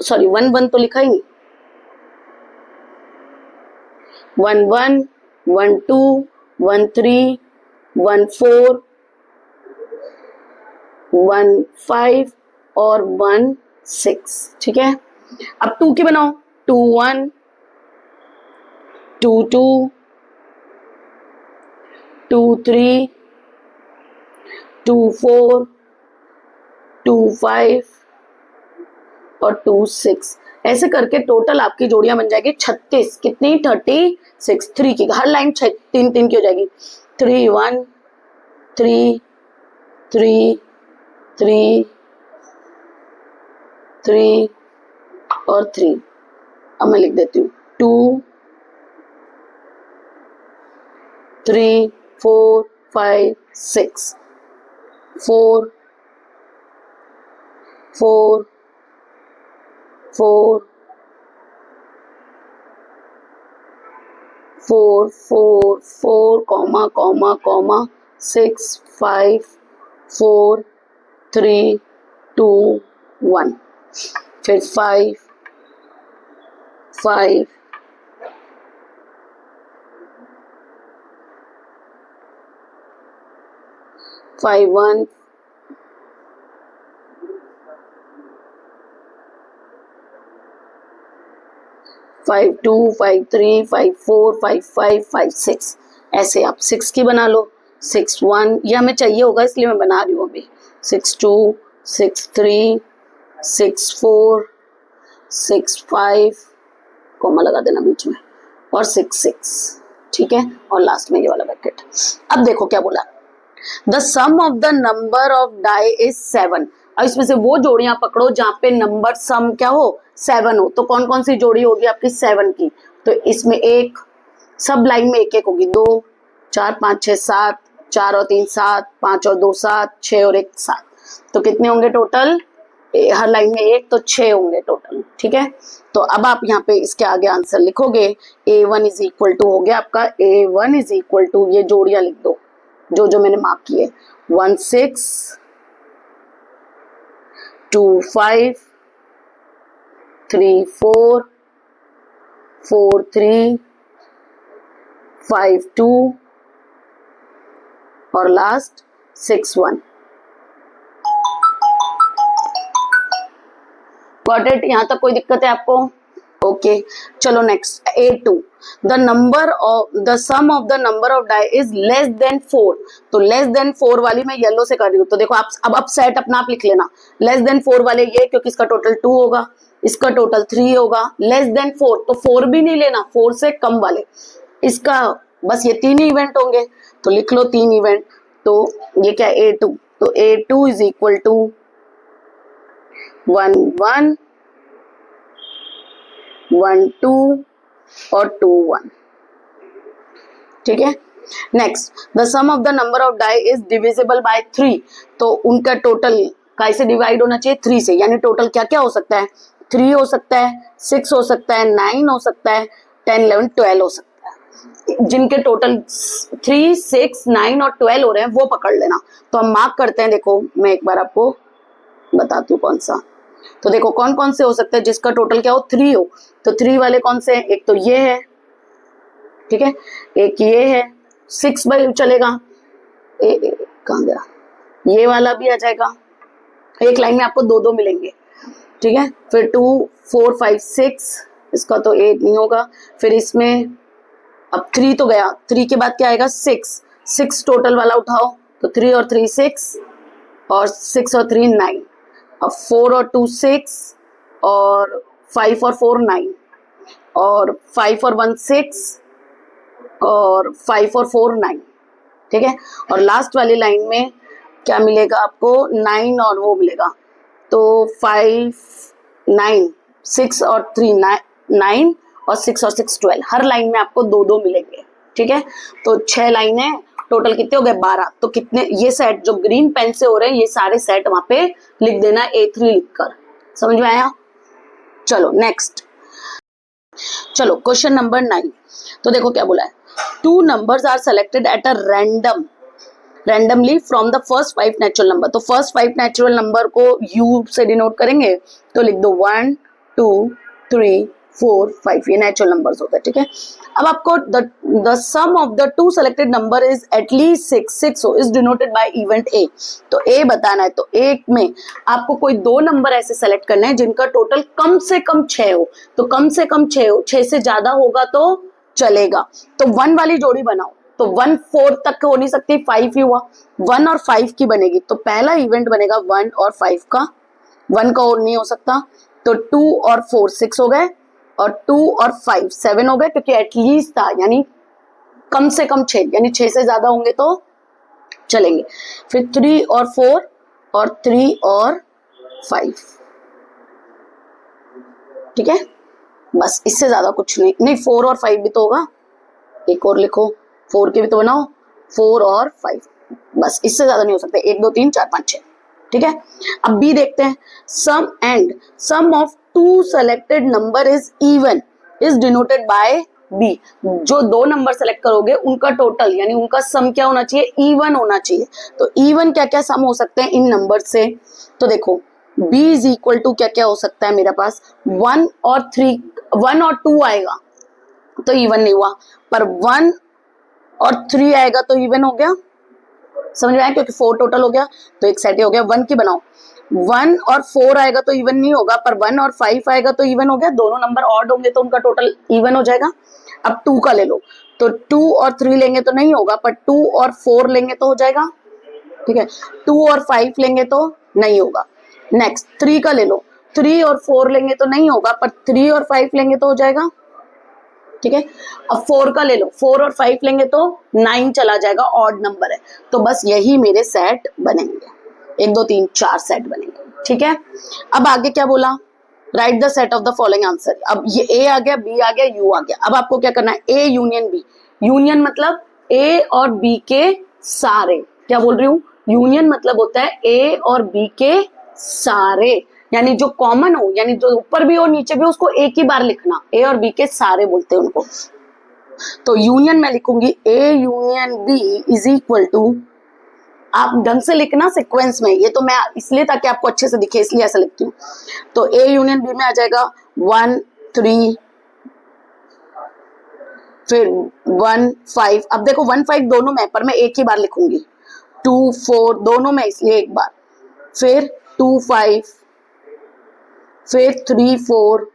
सॉरी 1 1 तो लिखा ही नहीं, 1 1, 1 2, 1 3, 1 4, 1 5 और 1 6। ठीक है, अब 2 की बनाओ, 2 1, 2 2, 2 3, 2 4, 2 5 और 2 6। ऐसे करके टोटल आपकी जोड़ियां बन जाएगी 36। कितनी? 36। 3 की हर लाइन 3 3 की हो जाएगी। 3 1 3 3 3 3 और 3। अब मैं लिख देती हूँ 2 3 4 5 6 4 4 4 4 4 4 कॉमा कॉमा कॉमा 6 5 4 3 2 1, फिर 5 5 5 1 5 2 5 3 5 4 5 5 5 6। ऐसे आप 6 की बना लो, 6 1, ये हमें चाहिए होगा इसलिए मैं बना रही हूँ अभी। 6 2 6 3 6 4 6 5 कॉमा लगा देना बीच में और 6 6। ठीक है, और लास्ट में ये वाला ब्रैकेट। अब देखो क्या बोला, the sum of the number of die is 7। अब इसमें से वो जोड़ियां पकड़ो जहां पे नंबर सम क्या हो? 7 हो। तो कौन कौन सी जोड़ी होगी आपकी 7 की? तो इसमें एक सब लाइन में एक एक होगी, 2 4 5 6 7, 4 और 3 7, 5 और 2 7, 6 और 1 7, तो कितने होंगे टोटल? हर लाइन में 1, तो 6 होंगे टोटल। ठीक है, तो अब आप यहाँ पे इसके आगे आंसर लिखोगे। A1 इज इक्वल टू हो गया आपका, A1 इज इक्वल टू, ये जोड़ियां लिख दो जो जो मैंने मार्क किए, 1 6 2 5 3 4 4 3 5 2 और लास्ट 6 1। Got it? यहां तक कोई दिक्कत है आपको? ओके, चलो next A2, the number of the sum of the number of die is less than 4। तो लेस देन 4 वाली मैं येलो से कर रही हूँ, तो देखो आप अब सेट अपना आप लिख लेना। लेस देन 4 वाले ये, क्योंकि इसका टोटल 2 होगा, इसका टोटल 3 होगा। लेस देन 4 तो 4 भी नहीं लेना, 4 से कम वाले, इसका बस ये 3 इवेंट होंगे, तो लिख लो 3 इवेंट। तो ये क्या A2, तो A2 इज इक्वल टू 1 1 1 2 और 2 1। ठीक है, next the sum of the number of die is divisible by 3। तो उनका टोटल कैसे डिवाइड होना चाहिए? 3 से, यानी टोटल क्या क्या हो सकता है? 3 हो सकता है, 6 हो सकता है, 9 हो सकता है, 10 11 12 हो सकता है। जिनके टोटल 3 6 9 और 12 हो रहे हैं वो पकड़ लेना। तो हम मार्क करते हैं, देखो मैं एक बार आपको बताती हूँ कौन सा। तो देखो कौन कौन से हो सकते हैं जिसका टोटल क्या हो? 3 हो। तो 3 वाले कौन से हैं? एक तो ये है, ठीक है, एक ये है, 6 बाई चलेगा, कहाँ गया, ये वाला भी आ जाएगा। एक लाइन में आपको 2 2 मिलेंगे। ठीक है, फिर 2 4 5 6, इसका तो 8 नहीं होगा। फिर इसमें अब 3 तो गया, 3 के बाद क्या आएगा? 6 6 टोटल वाला उठाओ, तो 3 और 3 6 और 6 और 3 9। अब 4 और 2 6 और 5 और 4 9 और 5 और 1 6 और 5 और 4 9। ठीक है, और लास्ट वाली लाइन में क्या मिलेगा आपको? 9 और वो मिलेगा, तो 5 9 6 और 3 9 और 6 और 6 12। हर लाइन में आपको 2 2 मिलेंगे। ठीक है, तो 6 लाइनें टोटल कितने हो गए? 12। तो कितने ये सेट जो ग्रीन पेन से हो रहे हैं, ये सारे सेट वहां पे लिख देना A3 लिखकर। समझ में आया? चलो नेक्स्ट, चलो क्वेश्चन नंबर 9। तो देखो क्या बोला है, 2 numbers are selected at a randomly from the first 5 natural number. तो फर्स्ट 5 नेचुरल नंबर को U से डिनोट करेंगे, तो लिख दो 1 2 3 4 5, ये नेचुरल नंबर्स होते हैं। ठीक है, अब आपको the sum of the 2 selected number is at least 6 हो, is denoted by event A। तो A बताना है, तो A में आपको कोई 2 नंबर ऐसे सेलेक्ट करने हैं जिनका टोटल कम से कम 6 हो। तो कम से कम 6 हो, 6 से ज्यादा होगा तो चलेगा। तो 1 वाली जोड़ी बनाओ, तो 1 4 तक हो नहीं सकती, 5 ही हुआ, 1 और 5 की बनेगी। तो पहला इवेंट बनेगा 1 और 5 का, 1 का और नहीं हो सकता। तो 2 और 4 6 हो गए, और 2 और 5 7 हो गए, क्योंकि एटलीस्ट था, यानी कम से कम 6, यानी 6 से ज्यादा होंगे तो चलेंगे। फिर 3 और 4 और 3 और 5। ठीक है, बस इससे ज्यादा कुछ नहीं 4 और 5 भी तो होगा, एक और लिखो, 4 के भी तो बनाओ, 4 और 5, बस इससे ज्यादा नहीं हो सकते। 1 2 3 4 5 6। ठीक है, अब B देखते हैं। Sum of 2 selected number is even, is denoted by B। जो 2 नंबर सेलेक्ट करोगे उनका टोटल यानी उनका सम क्या होना चाहिए? इवन होना चाहिए। तो इवन क्या क्या सम हो सकते हैं इन नंबर से? तो देखो B इज इक्वल टू क्या क्या हो सकता है मेरे पास? 1 और 2 आएगा तो इवन नहीं हुआ, पर 1 और 3 आएगा तो इवन हो गया। समझ में आया? क्योंकि 4 टोटल हो गया, तो एक सेट ही हो गया। 1 की बनाओ, 1 और 4 आएगा तो इवन नहीं होगा, पर 1 और 5 आएगा तो इवन हो गया। दोनों नंबर ऑड होंगे तो उनका टोटल इवन हो जाएगा। अब 2 का ले लो, तो 2 और 3 लेंगे तो नहीं होगा, पर 2 और 4 लेंगे तो हो जाएगा। ठीक है, 2 और 5 लेंगे तो नहीं होगा। नेक्स्ट 3 का ले लो, 3 और 4 लेंगे तो नहीं होगा, पर 3 और 5 लेंगे तो हो जाएगा। ठीक है, अब 4 का ले लो, 4 और 5 लेंगे तो 9 चला जाएगा, ऑड नंबर है। तो बस यही मेरे सेट बनेंगे, 1 2 3 4 सेट बनेंगे। ठीक है, अब आगे क्या बोला? Right the set of the following answer. अब ये A आ गया, B आ गया, U आ गया। अब आपको क्या करना है? A union B। यूनियन मतलब ए और बी के सारे, क्या बोल रही हूँ, यूनियन मतलब होता है ए और बी के सारे, यानी जो कॉमन हो, यानी जो ऊपर भी हो नीचे भी हो, उसको एक ही बार लिखना, ए और बी के सारे बोलते हैं उनको। तो यूनियन मैं लिखूंगी A union B is equal to, आप ढंग से लिखना सीक्वेंस में, ये तो मैं इसलिए ताकि आपको अच्छे से दिखे इसलिए ऐसा लिखती हूँ। तो ए यूनियन बी में आ जाएगा 1 3 फिर 1 5, अब देखो 1 5 दोनों में, पर मैं एक ही बार लिखूंगी, 2 4 दोनों में इसलिए एक बार, फिर 2 5, फिर 3 4,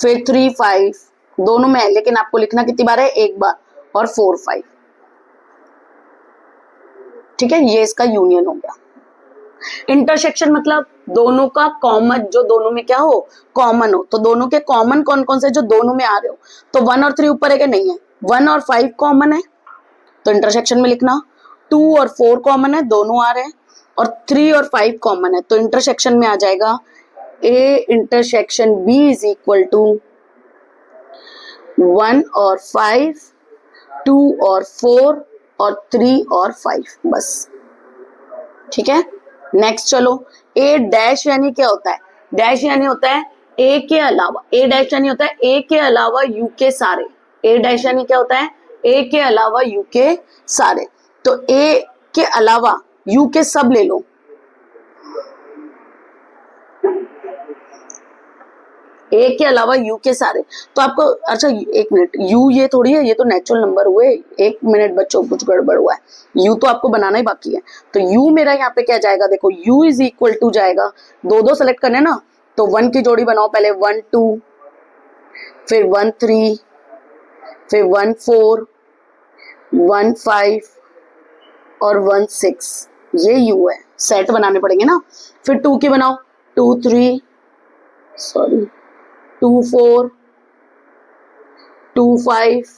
फिर 3 5 दोनों में है, लेकिन आपको लिखना कितनी बार है, एक बार, और 4 5। ठीक है, ये इसका यूनियन हो गया। इंटरसेक्शन मतलब दोनों का कॉमन, जो दोनों में क्या हो, कॉमन हो, तो दोनों के कॉमन कौन कौन से जो दोनों में आ रहे हो, तो 1 और 3 ऊपर है कि नहीं है, 1 और 5 कॉमन है तो इंटरसेक्शन में लिखना, 2 और 4 कॉमन है दोनों आ रहे हैं, और 3 और 5 कॉमन है तो इंटरसेक्शन में आ जाएगा A intersection B is equal to 1 और 5, 2 और 4 और 3 और 5, बस। ठीक है, नेक्स्ट चलो, ए डैश यानी क्या होता है, डैश यानी होता है ए के अलावा, ए डैश यानी होता है ए के अलावा यू के सारे, ए डैश यानी क्या होता है, ए के अलावा यू के सारे, तो ए के अलावा यू के सब ले लो, ए के अलावा यू के सारे, तो आपको, अच्छा एक मिनट, यू ये थोड़ी है, ये तो नेचुरल नंबर हुए, एक मिनट बच्चों कुछ गड़बड़ हुआ है, यू तो आपको बनाना ही बाकी है, तो यू मेरा यहाँ पे क्या जाएगा, देखो यू इज इक्वल टू जाएगा, दो दो सेलेक्ट करने ना, तो 1 की जोड़ी बनाओ, पहले 1 2, फिर 1 3, फिर 1 4, 1 5 और 1 6, ये यू है, सेट बनाने पड़ेंगे ना, फिर 2 की बनाओ, 2 3, सॉरी 2 4, 2 5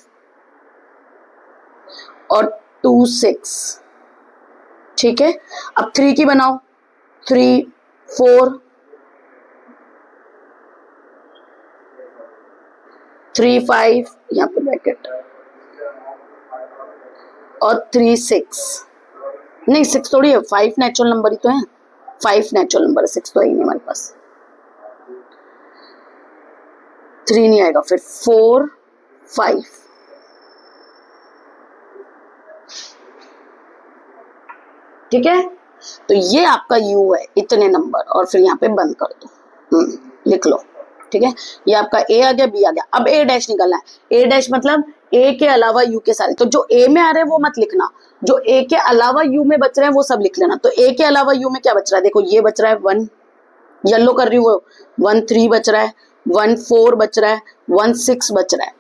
और 2 6, ठीक है, अब 3 की बनाओ, 3 4, 3 5 यहाँ पे ब्रैकेट, और 3 6, नहीं 6 थोड़ी है, 5 नेचुरल नंबर ही तो है, 5 नेचुरल नंबर है, 6 तो है ही नहीं हमारे पास, 3 नहीं आएगा, फिर 4 5, ठीक है, तो ये आपका u है, इतने नंबर, और फिर यहाँ पे बंद कर दो, लिख लो, ठीक है, ये आपका a आ गया, b आ गया, अब a डैश निकलना है, a डैश मतलब a के अलावा u के सारे, तो जो a में आ रहे हैं वो मत लिखना, जो a के अलावा u में बच रहे हैं वो सब लिख लेना, तो a के अलावा u में क्या बच रहा है, देखो ये बच रहा है 1, येलो कर रही हूँ, 1 3 बच रहा है, 1 4 बच रहा है, 1 6 बच रहा है,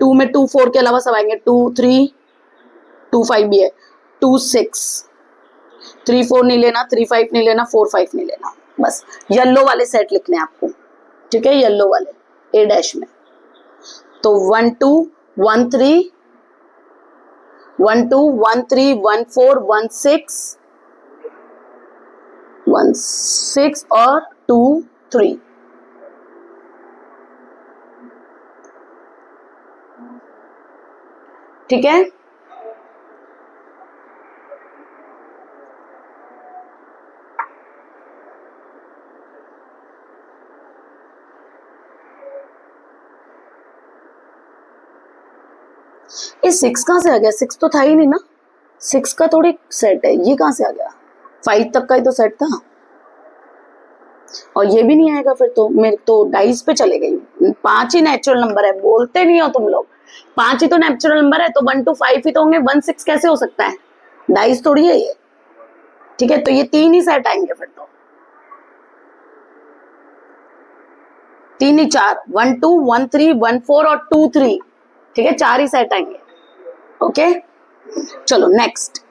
2 में 2 4 के अलावा सब आएंगे, 2 3, 2 5 भी है, 2 6, 3 4 नहीं लेना, 3 5 नहीं लेना, 4 5 नहीं लेना, बस येलो वाले सेट लिखने हैं आपको, ठीक है, येलो वाले ए डैश में, तो 1 2 1 3, 1 2 1 3 1 4 1 6, 1 6 और 2 3, ठीक है, ये 6 कहाँ से आ गया, 6 तो था ही नहीं ना, 6 का थोड़ी सेट है, ये कहाँ से आ गया, 5 तक का ही तो सेट था, और ये भी नहीं आएगा, फिर तो मेरे तो डाइस पे चले गई, 5 ही नेचुरल नंबर है, बोलते नहीं हो तुम लोग, 5 ही तो नेचुरल नंबर है, तो 1 2 5 ही तो होंगे, 1 6 कैसे हो सकता है, डाइस थोड़ी है ये, ठीक है, तो ये 3 ही सेट आएंगे, फिर तो 3 ही 4, 1 2 1 3 1 4 और 2 3, ठीक है, 4 ही सेट आएंगे, ओके, चलो नेक्स्ट,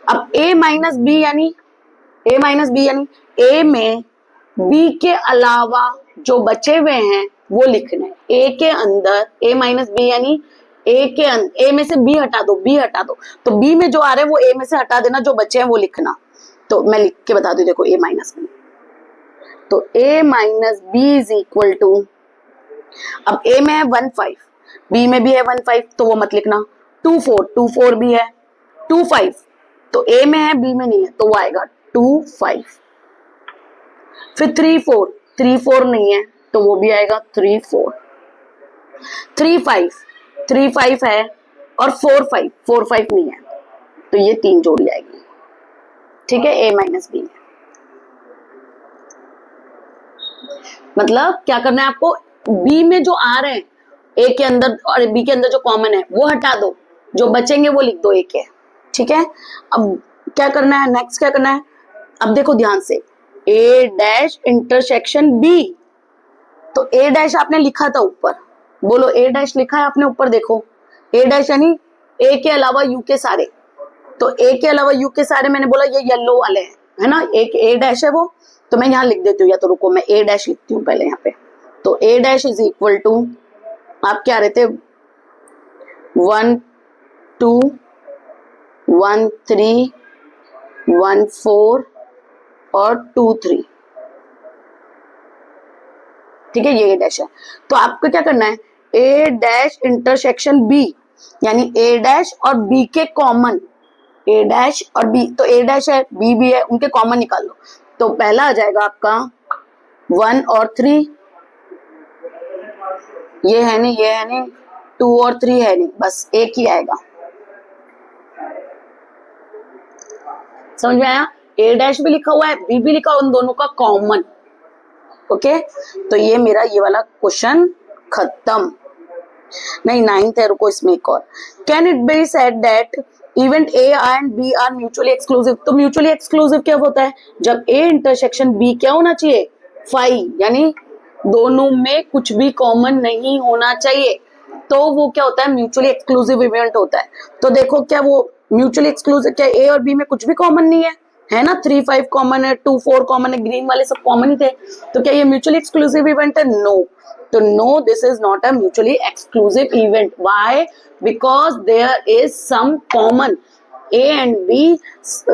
अब a माइनस बी यानी a में b के अलावा जो बचे हुए हैं वो लिखने, a के अंदर a माइनस बी यानी a में से b हटा दो, तो b में जो आ रहे हैं वो a में से हटा देना, जो बचे हैं वो लिखना, तो मैं लिख के बता दूं, देखो a माइनस बी, तो a minus B is equal to, अब a में है 1 5, b में भी है 1 5, तो वो मत लिखना, 2 4 भी है, 2 5 तो ए में है बी में नहीं है, तो वो आएगा 2 5। फिर 3 4 नहीं है तो वो भी आएगा 3 4। 3 5 है और 4 5 नहीं है, तो ये 3 जोड़ी आएगी। ठीक है, ए माइनस बी। मतलब क्या करना है आपको, बी में जो आ रहे हैं ए के अंदर और बी के अंदर जो कॉमन है वो हटा दो, जो बचेंगे वो लिख दो ए के। ठीक है, अब क्या करना है, नेक्स्ट क्या करना है, अब देखो ध्यान से, ए डैश इंटरसेक्शन बी, तो ए डैश आपने लिखा था ऊपर, बोलो ए डैश लिखा है आपने ऊपर, देखो ए डैश यानी ए के अलावा यू के सारे, तो ए के अलावा यू के सारे मैंने बोला ये येलो वाले हैं, है ना, एक ए डैश है वो, तो मैं यहाँ लिख देती हूँ, या तो रुको मैं ए डैश लिखती हूँ पहले यहाँ पे। तो ए डैश इज इक्वल टू, आप क्या रहते 1 2 1 3 1 4 और 2 3। ठीक है, ये ए डैश है। तो आपको क्या करना है, ए डैश इंटरसेक्शन बी, यानी ए डैश और बी के कॉमन, ए डैश और बी, तो ए डैश है बी भी है, उनके कॉमन निकाल लो। तो पहला आ जाएगा आपका 1 और 3, ये है नहीं, ये है नहीं, 2 और 3 है नहीं, बस एक ही आएगा। समझ में आया, ए डैश भी लिखा हुआ है बी भी लिखा हुआ, उन दोनों का कॉमन। ओके, तो ये मेरा ये वाला क्वेश्चन खत्म। नहीं, 9th है, रुको इसमें एक और। Can it be said that event A and B are mutually exclusive, तो म्यूचुअली एक्सक्लूसिव क्या होता है, जब ए इंटरसेक्शन बी क्या होना चाहिए, 5, यानी दोनों में कुछ भी कॉमन नहीं होना चाहिए, तो वो क्या होता है, म्यूचुअली एक्सक्लूसिव इवेंट होता है। तो देखो क्या वो म्यूचुअली एक्सक्लूसिव, क्या ए और बी में कुछ भी कॉमन नहीं है ना, 3 5 कॉमन है, 2 4 कॉमन है, ग्रीन वाले सब कॉमन ही थे, तो क्या ये म्यूचुअली एक्सक्लूसिव इवेंट है, नो। तो no, this is not a mutually exclusive event. Why? Because there is some common, A and B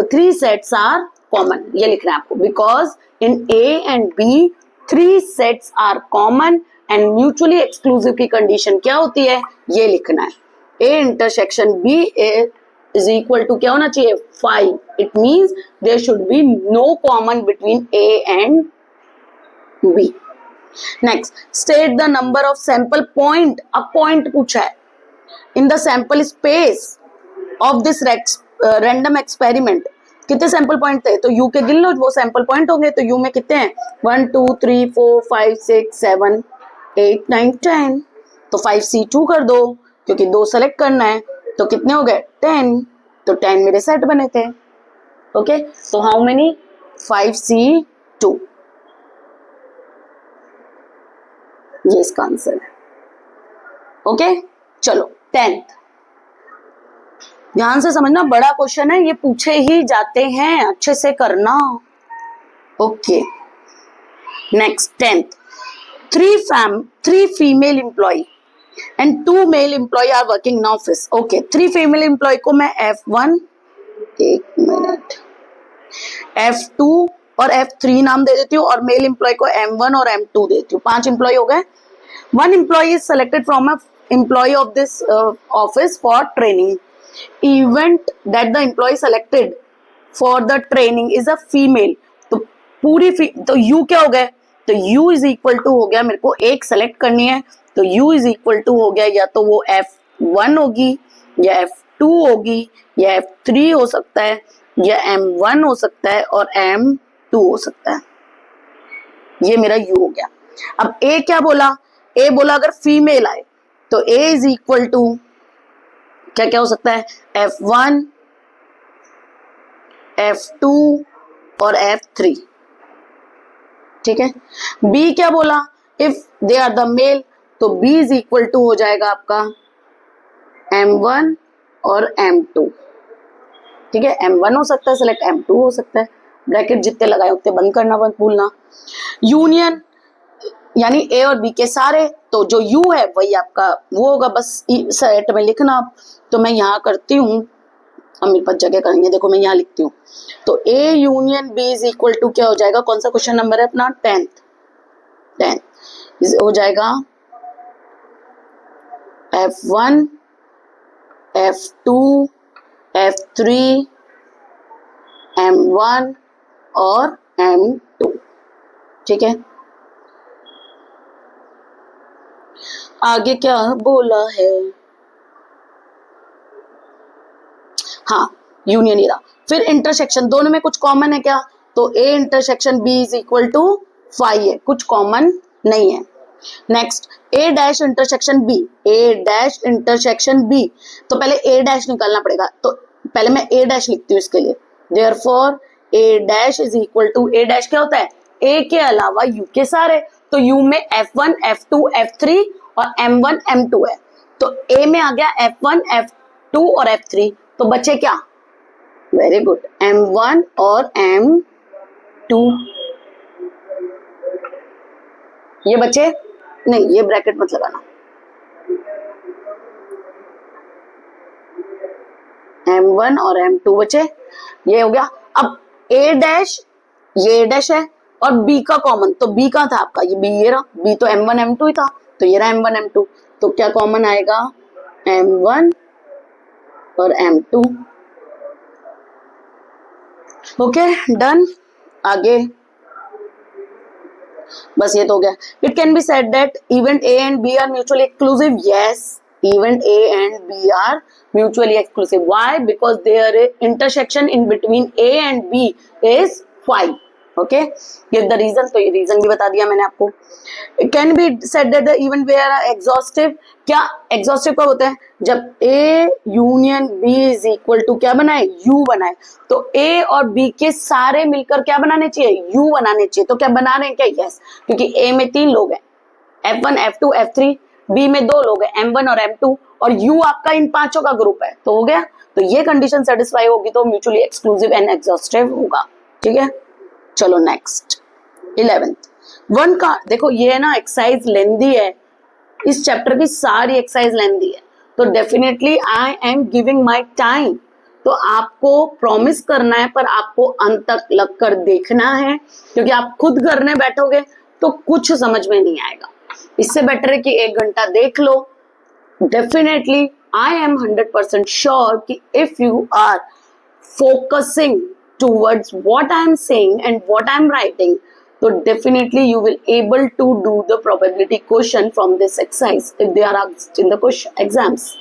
3 sets are common, ये लिखना है आपको, because in A and B 3 sets are common and mutually exclusive की condition क्या होती है, ये लिखना है। A intersection B is equal to क्या होना चाहिए, 5, it means there should be no common between A and B. Next, state the number of sample point, अब पॉइंट पूछा है, in the sample space of this random experiment, कितने sample point थे, तो you के गिन लो, वो सैंपल पॉइंट होंगे, तो यू में कितने हैं, 1 2 3 4 5 6 7 8 9 10, तो 5C2 कर दो, क्योंकि 2 सेलेक्ट करना है, तो कितने हो गए 10, तो 10 मेरे सेट बने थे। ओके, तो हाउ मेनी, 5C2, ये इसका आंसर है। ओके, चलो 10th, ध्यान से समझना, बड़ा क्वेश्चन है, ये पूछे ही जाते हैं, अच्छे से करना। Okay, next 10th, 3 female employee and 2 male employee are working in office. Okay, 3 female employee को मैं F1, एक मिनट, F2 और F3 नाम दे देती हूँ, और मेल एम्प्लॉय को M1 और M2 देती हूँ। 5 एम्प्लॉय हो गए। 1 employee is selected from a employee of this office for training. Event that the employee selected for the training is a female. तो पूरी तो U क्या हो गया, तो U इज इक्वल टू हो गया, मेरे को एक सेलेक्ट करनी है, तो U इज इक्वल टू हो गया, या तो वो F1 होगी या F2 होगी या F3 हो सकता है या M1 हो सकता है और M2 हो सकता है। ये मेरा U हो गया। अब A क्या बोला, A बोला अगर फीमेल आए तो A इज इक्वल टू क्या क्या हो सकता है, F1 F2 और F3। ठीक है, B क्या बोला, if they are the male, तो B इज इक्वल टू हो जाएगा आपका M1 और M2। ठीक है, M1 हो सकता है सिलेक्ट, M2 हो सकता है, ब्रैकेट जितने लगाए उतने बंद करना, मत भूलना। यूनियन यानी ए और बी के सारे, तो जो यू है वही आपका वो होगा, बस सेट में लिखना। तो मैं यहाँ करती हूँ, अब मेरे पास जगह करेंगे, देखो मैं यहाँ लिखती हूँ, तो A union B is equal to क्या हो जाएगा, कौन सा क्वेश्चन नंबर है अपना, 10th हो जाएगा F1 F2, F3, M1 और M2। ठीक है, आगे क्या बोला है? हाँ, यूनियन ही रहा। फिर इंटरसेक्शन, दोनों में कुछ कॉमन है क्या? तो A intersection B is equal to 5 है, कुछ कॉमन नहीं है। Next, A dash intersection B, A dash intersection B, तो पहले A डैश निकालना पड़ेगा, तो पहले मैं A डैश लिखती हूँ इसके लिए। Therefore A dash is equal to, A dash क्या होता है? A के अलावा U के सारे, तो U में F1, F2, F3 और M1, M2 है, तो A में आ गया F1, F2 और F3, तो बचे क्या? वेरी गुड, M1 और M2। ये बचे नहीं, ये ब्रैकेट मत लगाना, M1 और M2 बचे, ये हो गया। अब A डैश, ये A डैश है और B का कॉमन, तो B का था आपका, ये B, ये रहा B, तो M1 M2 ही था, तो ये रहा M1 M2, तो क्या कॉमन आएगा? M1 और M2। Okay, done. आगे बस ये तो हो गया। It can be said that event A and B are mutually exclusive. Yes, event A and B are mutually exclusive. Why? Because there intersection in between A and B is 5। Okay, give the reason, तो ये reason भी बता दिया मैंने आपको। It can be said that the event were are exhaustive. क्या exhaustive कब होता है? जब A union B is equal to क्या बनाए? U बनाए, तो A और B के सारे मिलकर क्या बनाने चाहिए? U बनाने चाहिए। तो क्या बना रहे हैं क्या? यस, क्योंकि A में 3 लोग हैं, F1, F2, F3, B में 2 लोग हैं, M1 और M2, और U आपका इन पांचों का ग्रुप है, तो हो गया। तो ये कंडीशन सेटिस्फाई होगी तो म्यूचुअली एक्सक्लूसिव एंड एग्जॉस्टिव होगा। ठीक है, चलो नेक्स्ट 11th वन का। देखो ये ना एक्सरसाइज लेंदी है, इस चैप्टर की सारी एक्सरसाइज लेंदी है, तो definitely I am giving my time, तो आपको प्रॉमिस करना है, पर आपको अंत तक लग कर देखना है, क्योंकि आप खुद करने बैठोगे तो कुछ समझ में नहीं आएगा। इससे बेटर है कि 1 घंटा देख लो। डेफिनेटली आई एम 100% श्योर कि if you are focusing towards what I am saying and what I am writing, so definitely you will able to do the probability question from this exercise if they are asked in the question exams.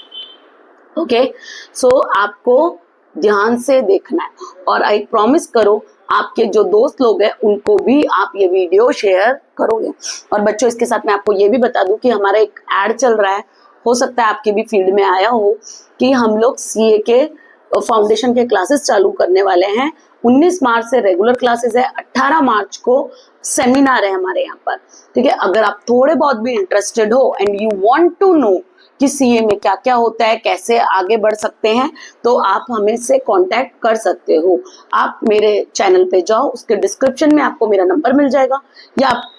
Okay, so आपको ध्यान से देखना है, और I promise करो आपके जो दोस्त लोग हैं उनको भी आप ये वीडियो शेयर करोगे। और बच्चों, इसके साथ मैं आपको ये भी बता दूं कि हमारा एक ऐड चल रहा है, हो सकता है आपके भी फील्ड में आया हो, कि हम लोग सीए के फाउंडेशन के क्लासेस चालू करने वाले हैं। 19 मार्च से रेगुलर क्लासेस है, 18 मार्च को सेमिनार है हमारे यहाँ पर। ठीक है, अगर आप थोड़े बहुत भी इंटरेस्टेड हो and you want to know कि सीए में क्या क्या होता है, कैसे आगे बढ़ सकते हैं, तो आप हमें से कांटेक्ट कर सकते हो। आप मेरे चैनल पे जाओ, उसके डिस्क्रिप्शन में आपको मेरा नंबर मिल जाएगा, या आप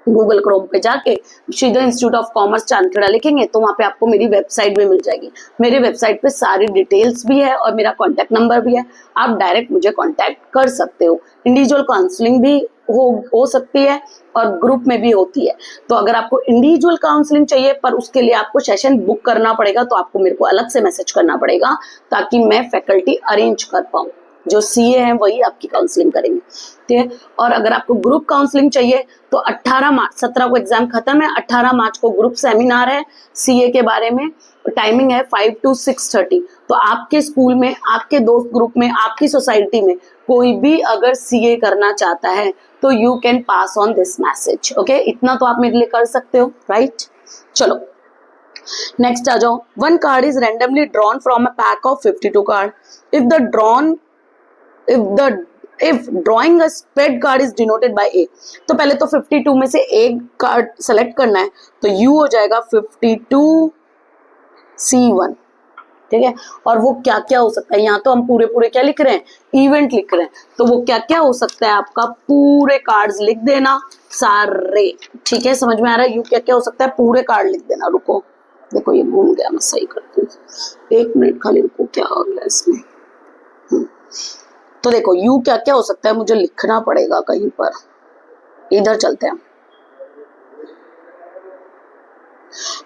गूगल क्रोम पे जाके Shridhar institute of commerce Chandkheda लिखेंगे तो वहां पे आपको मेरी वेबसाइट भी मिल जाएगी। मेरी वेबसाइट पे सारी डिटेल्स भी है और मेरा कॉन्टैक्ट नंबर भी है, आप डायरेक्ट मुझे कॉन्टैक्ट कर सकते हो। इंडिविजुअल काउंसलिंग भी हो सकती है और ग्रुप में भी होती है। तो अगर आपको इंडिविजुअल काउंसलिंग चाहिए, पर उसके लिए आपको सेशन बुक करना पड़ेगा, तो आपको मेरे को अलग से मैसेज करना पड़ेगा ताकि मैं फैकल्टी अरेंज कर पाऊँ। जो सीए हैं वही आपकी काउंसलिंग करेंगे। ठीक है, और अगर आपको ग्रुप काउंसलिंग चाहिए तो 18 मार्च, 17 को एग्जाम खत्म है, 18 मार्च को ग्रुप सेमिनार है सीए के बारे में। टाइमिंग है 5 to 6:30। तो आपके स्कूल में, आपके दोस्त ग्रुप में, आपकी सोसाइटी में कोई भी अगर सीए करना चाहता है तो you can pass on this message. Okay, इतना तो आप मेरे लिए कर सकते हो, राइट? चलो नेक्स्ट आ जाओ। One card is randomly drawn from a pack of 52 card. if drawing a spread card is denoted by A, तो पहले तो 52 में से एक कार्ड सेलेक्ट करना है, तो U हो जाएगा 52C1। ठीक है, और वो क्या क्या हो सकता है, यहाँ तो हम पूरे पूरे क्या लिख रहे हैं, इवेंट लिख रहे हैं, तो वो क्या क्या हो सकता है आपका पूरे कार्ड्स लिख देना सारे। ठीक है, समझ में आ रहा है? U क्या क्या हो सकता है, पूरे कार्ड लिख देना। रुको, देखो ये भूल गया, मैं सही करती हूँ, 1 मिनट खाली रुको, क्या हो गया इसमें। तो देखो यू क्या क्या हो सकता है, मुझे लिखना पड़ेगा कहीं पर, इधर चलते हैं।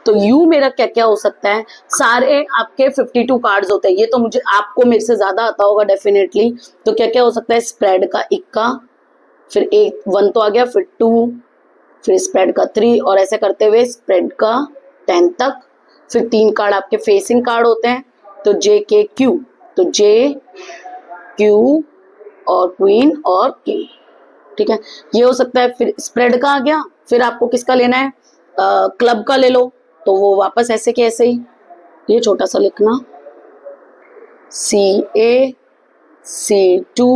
तो यू मेरा क्या क्या हो सकता है, सारे आपके 52 कार्ड्स होते हैं, ये तो मुझे आपको मेरे से ज्यादा आता होगा डेफिनेटली। तो क्या क्या हो सकता है, स्प्रेड का इक्का, फिर एक 1 तो आ गया, फिर 2, फिर स्प्रेड का 3, और ऐसे करते हुए स्प्रेड का 10 तक। फिर 3 कार्ड आपके फेसिंग कार्ड होते हैं, तो जे के क्यू, तो जे क्यू और क्वीन और के, ठीक है, ये हो सकता है। फिर स्प्रेड का आ गया, फिर आपको किसका लेना है, क्लब का ले लो, तो वो वापस ऐसे के ऐसे ही, ये छोटा सा लिखना, सी ए, C2,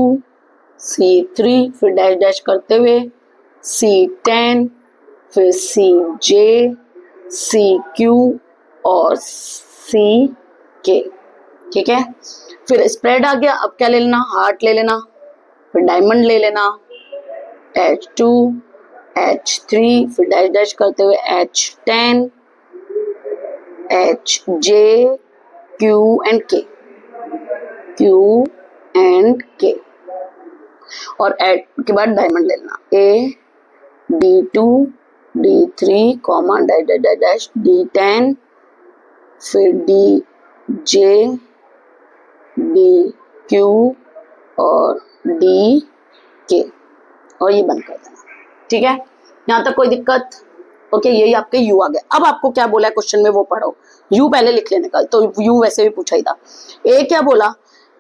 C3, फिर डैश डैश करते हुए C10, फिर CJ, CQ और CK, ठीक है। फिर स्प्रेड आ गया, अब क्या ले लेना, हार्ट ले लेना, फिर डायमंड ले लेना, H2, H3, फिर डैश डैश करते हुए H10, HJ, Q and K, Q and K, और एड के बाद डायमंड ले लेना, A, D2, D3, comma dash dash dash D10, फिर DJ, DQ और DK, और ये बंद कर देना, ठीक है। यहाँ तक कोई दिक्कत? ओके, यही आपके यू आ गए। अब आपको क्या बोला है क्वेश्चन में वो पढ़ो, यू पहले लिख लेने का, तो यू वैसे भी पूछा ही था। ए क्या बोला,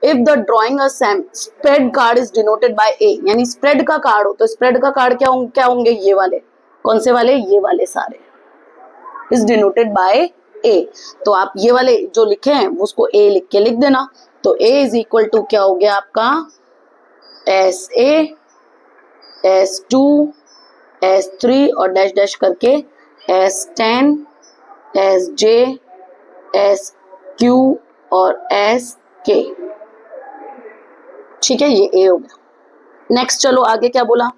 if the drawing a same spade card is denoted by A, यानी स्प्रेड का कार्ड हो, तो स्प्रेड का कार्ड क्या होंगे, ये वाले, कौन से वाले, ये वाले सारे, इज डिनोटेड बाय ए, तो आप ये वाले जो लिखे हैं उसको ए लिख के लिख देना। तो ए इज इक्वल टू क्या हो गया आपका, एस ए, S2, S3 और डैश डैश करके S10, SJ, SQ और SK, ठीक है, ये A हो गया। नेक्स्ट चलो आगे क्या बोला,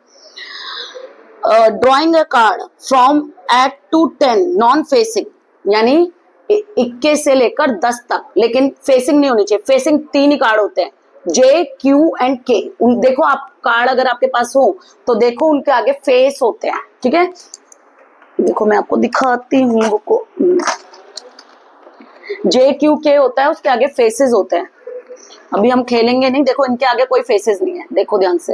drawing a card from 8 to 10 non facing, यानी 21 से लेकर 10 तक, लेकिन फेसिंग नहीं होनी चाहिए, फेसिंग 3 ही कार्ड होते हैं, जे क्यू एंड के। देखो आप कार्ड अगर आपके पास हो तो देखो उनके आगे फेस होते हैं, ठीक है, देखो मैं आपको दिखाती हूँ, रुको, जे क्यू के होता है, उसके आगे फेसेस होते हैं। अभी हम खेलेंगे नहीं, देखो इनके आगे कोई फेसेस नहीं है, देखो ध्यान से,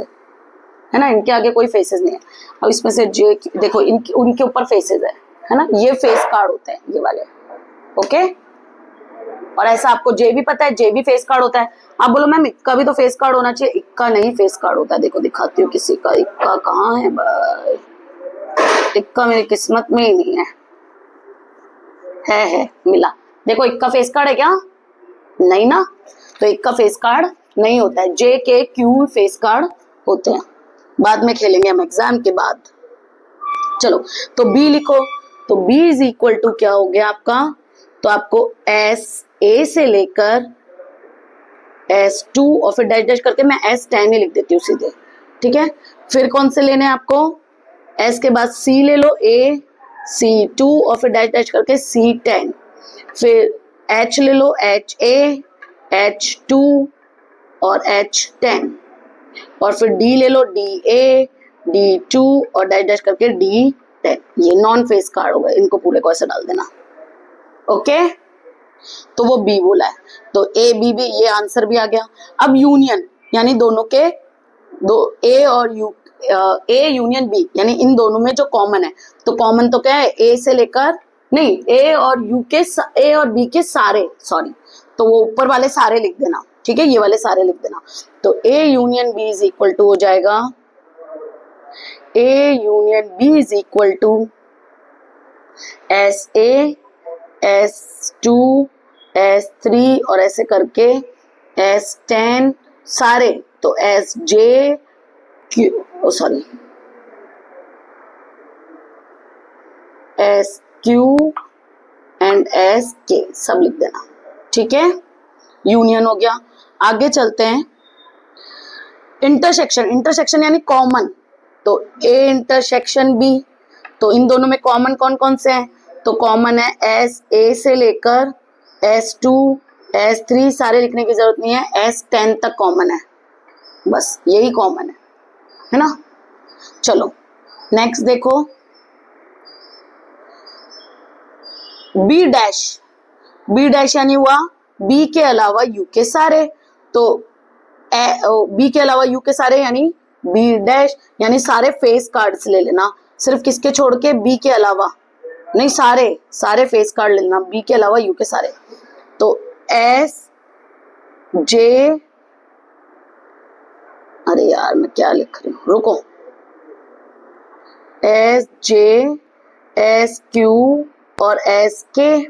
है ना, इनके आगे कोई फेसेस नहीं है। अब इसमें से जे देखो, इनके उनके ऊपर फेसेस है ना, ये फेस कार्ड होते हैं ये वाले, ओके। और ऐसा आपको जे भी पता है, जे भी फेस कार्ड होता है। आप बोलो मैम इक्का भी तो फेस कार्ड होना चाहिए, इक्का नहीं फेस कार्ड होता है, देखो दिखाती हूँ किसी का, इक्का कहाँ है भाई, इक्का मेरी किस्मत में ही नहीं है मिला, देखो इक्का फेस कार्ड है क्या, नहीं ना, तो इक्का फेस कार्ड नहीं होता है, जे के क्यू फेस कार्ड होते हैं, बाद में खेलेंगे हम एग्जाम के बाद। चलो तो बी लिखो, तो बी इज इक्वल टू क्या हो गया आपका, तो आपको एस ए से लेकर S2 और फिर डैश डैश करके मैं S10 ही लिख देती हूँ सीधे, ठीक है। फिर कौन से लेने हैं आपको, S के बाद C ले लो, A, C2 और फिर डैश डैश करके C10, फिर H ले लो, HA, H2 और H10, और फिर D ले लो, DA, D2 और डैश डैश करके D10, ये नॉन फेस कार्ड हो गए, इनको पूरे को ऐसे डाल देना, ओके। तो वो बी बोला है, तो ए बी भी, ये आंसर भी आ गया। अब यूनियन, यानी दोनों के दो, ए और यू, ए यूनियन बी, यानी इन दोनों में जो कॉमन है, तो कॉमन तो क्या है, ए से लेकर, नहीं, ए और यू के, ए और बी के सारे, सॉरी, तो वो ऊपर वाले सारे लिख देना, ठीक है, ये वाले सारे लिख देना। तो A union B is equal to हो जाएगा, A union B is equal to S A, S2, S3 और ऐसे करके S10 सारे, तो SJ Q, sorry, SQ and SK सब लिख देना, ठीक है, यूनियन हो गया। आगे चलते हैं, इंटरसेक्शन, इंटरसेक्शन यानी कॉमन, तो A इंटरसेक्शन B, तो इन दोनों में कॉमन कौन कौन से हैं, तो कॉमन है SA से लेकर S2, S3 सारे लिखने की जरूरत नहीं है, S10 तक कॉमन है, बस यही कॉमन है ना। चलो नेक्स्ट देखो, बी डैश, बी डैश यानी हुआ बी के अलावा यू के सारे, तो बी के अलावा यू के सारे यानी बी डैश, यानी सारे फेस कार्ड्स ले लेना, सिर्फ किसके छोड़ के, बी के अलावा नहीं, सारे सारे फेस कार्ड ले लेना बी के अलावा यू के सारे। तो एस जे, अरे यार मैं क्या लिख रही हूँ, रुको, एस जे, एस क्यू और एस के,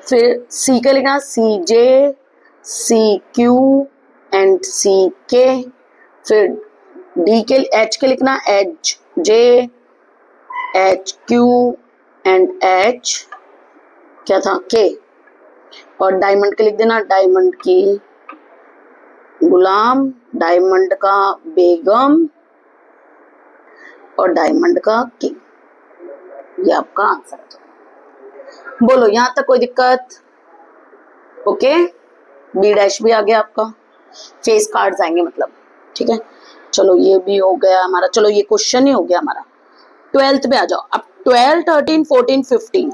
फिर सी का लिखना सी जे, सी क्यू एंड सी के, फिर डी के, एच के लिखना H J, H Q and H क्या था, के, और डायमंड के लिख देना डायमंड की गुलाम, डायमंड का बेगम और डायमंड का किंग। ये आपका आंसर है। बोलो यहां तक कोई दिक्कत? ओके, बी डैश भी आ गया आपका, फेस कार्ड्स आएंगे मतलब, ठीक है। चलो ये भी हो गया हमारा, चलो ये क्वेश्चन ही हो गया हमारा। 12th पे आ जाओ अब। 12, 13, 14, 15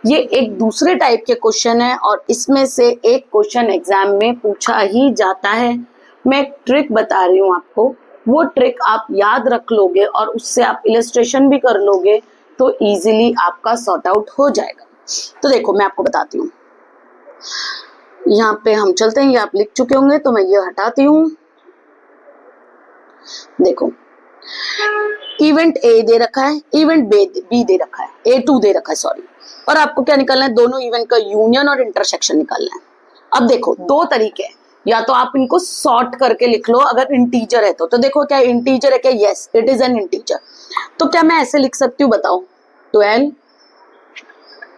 ये एक दूसरे टाइप के क्वेश्चन है और इसमें से एक क्वेश्चन एग्जाम में पूछा ही जाता है। मैं एक ट्रिक बता रही हूँ आपको, वो ट्रिक आप याद रख लोगे और उससे आप इलस्ट्रेशन भी कर लोगे तो इजीली आपका सॉर्ट आउट हो जाएगा। तो देखो मैं आपको बताती हूँ, यहाँ पे हम चलते हैं, ये आप लिख चुके होंगे तो मैं ये हटाती हूँ। देखो इवेंट ए दे रखा है, इवेंट बी दे रखा है, A2 दे रखा है सॉरी, और आपको क्या निकालना है, दोनों इवेंट का यूनियन और इंटरसेक्शन निकालना है। अब देखो दो तरीके हैं, या तो आप इनको सॉर्ट करके लिख लो अगर इंटीजर है तो देखो क्या इंटीजर है क्या, yes it is an integer. तो क्या मैं ऐसे लिख सकती हूँ बताओ, 12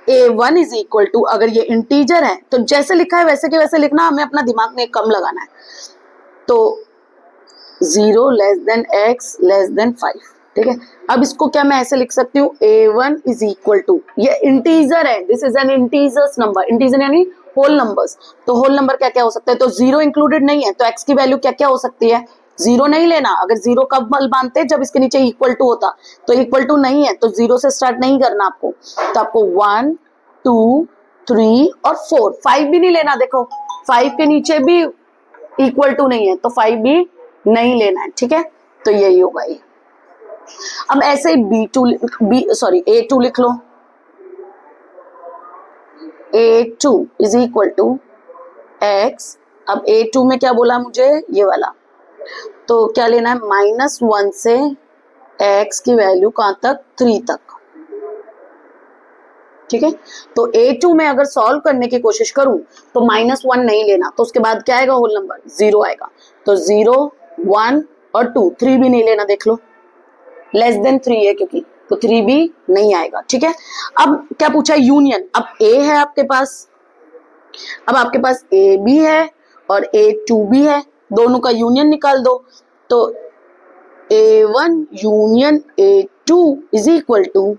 A1 इज इक्वल टू, अगर ये इंटीजर है तो जैसे लिखा है वैसे के वैसे लिखना, हमें अपना दिमाग में कम लगाना है। तो 0 less than x less than 5, ठीक है। अब इसको क्या मैं ऐसे लिख सकती हूँ, A1 इज इक्वल टू, ये इंटीजर है, this is an integers number, integer यानी होल नंबर्स, तो होल नंबर क्या क्या हो सकता है, तो 0 इंक्लूडेड नहीं है, तो x की वैल्यू क्या क्या हो सकती है, 0 नहीं लेना, अगर 0 कब बांधते जब इसके नीचे इक्वल टू होता, तो इक्वल टू नहीं है तो 0 से स्टार्ट नहीं करना आपको, तो आपको 1 2 3 और 4, 5 भी नहीं लेना, देखो 5 के नीचे भी इक्वल टू नहीं है तो 5 भी नहीं लेना है, ठीक है। तो यही होगा ये। अब ऐसे ही A2 लिख लो, A2 is equal to x, अब A2 में क्या बोला मुझे, ये वाला, तो क्या लेना है, -1 से x की वैल्यू कहां तक, 3 तक, ठीक है। तो A2 में अगर सॉल्व करने की कोशिश करूं तो -1 नहीं लेना, तो उसके बाद क्या आएगा, होल नंबर 0 आएगा, तो 0 1 और 2, 3 भी नहीं लेना, देख लो लेस देन 3 है क्योंकि, तो 3 भी नहीं आएगा, ठीक है। अब क्या पूछा है, यूनियन, अब A है आपके पास, अब आपके पास A भी है और A2 भी है, दोनों का यूनियन निकाल दो, तो A1 union A2 is equal to,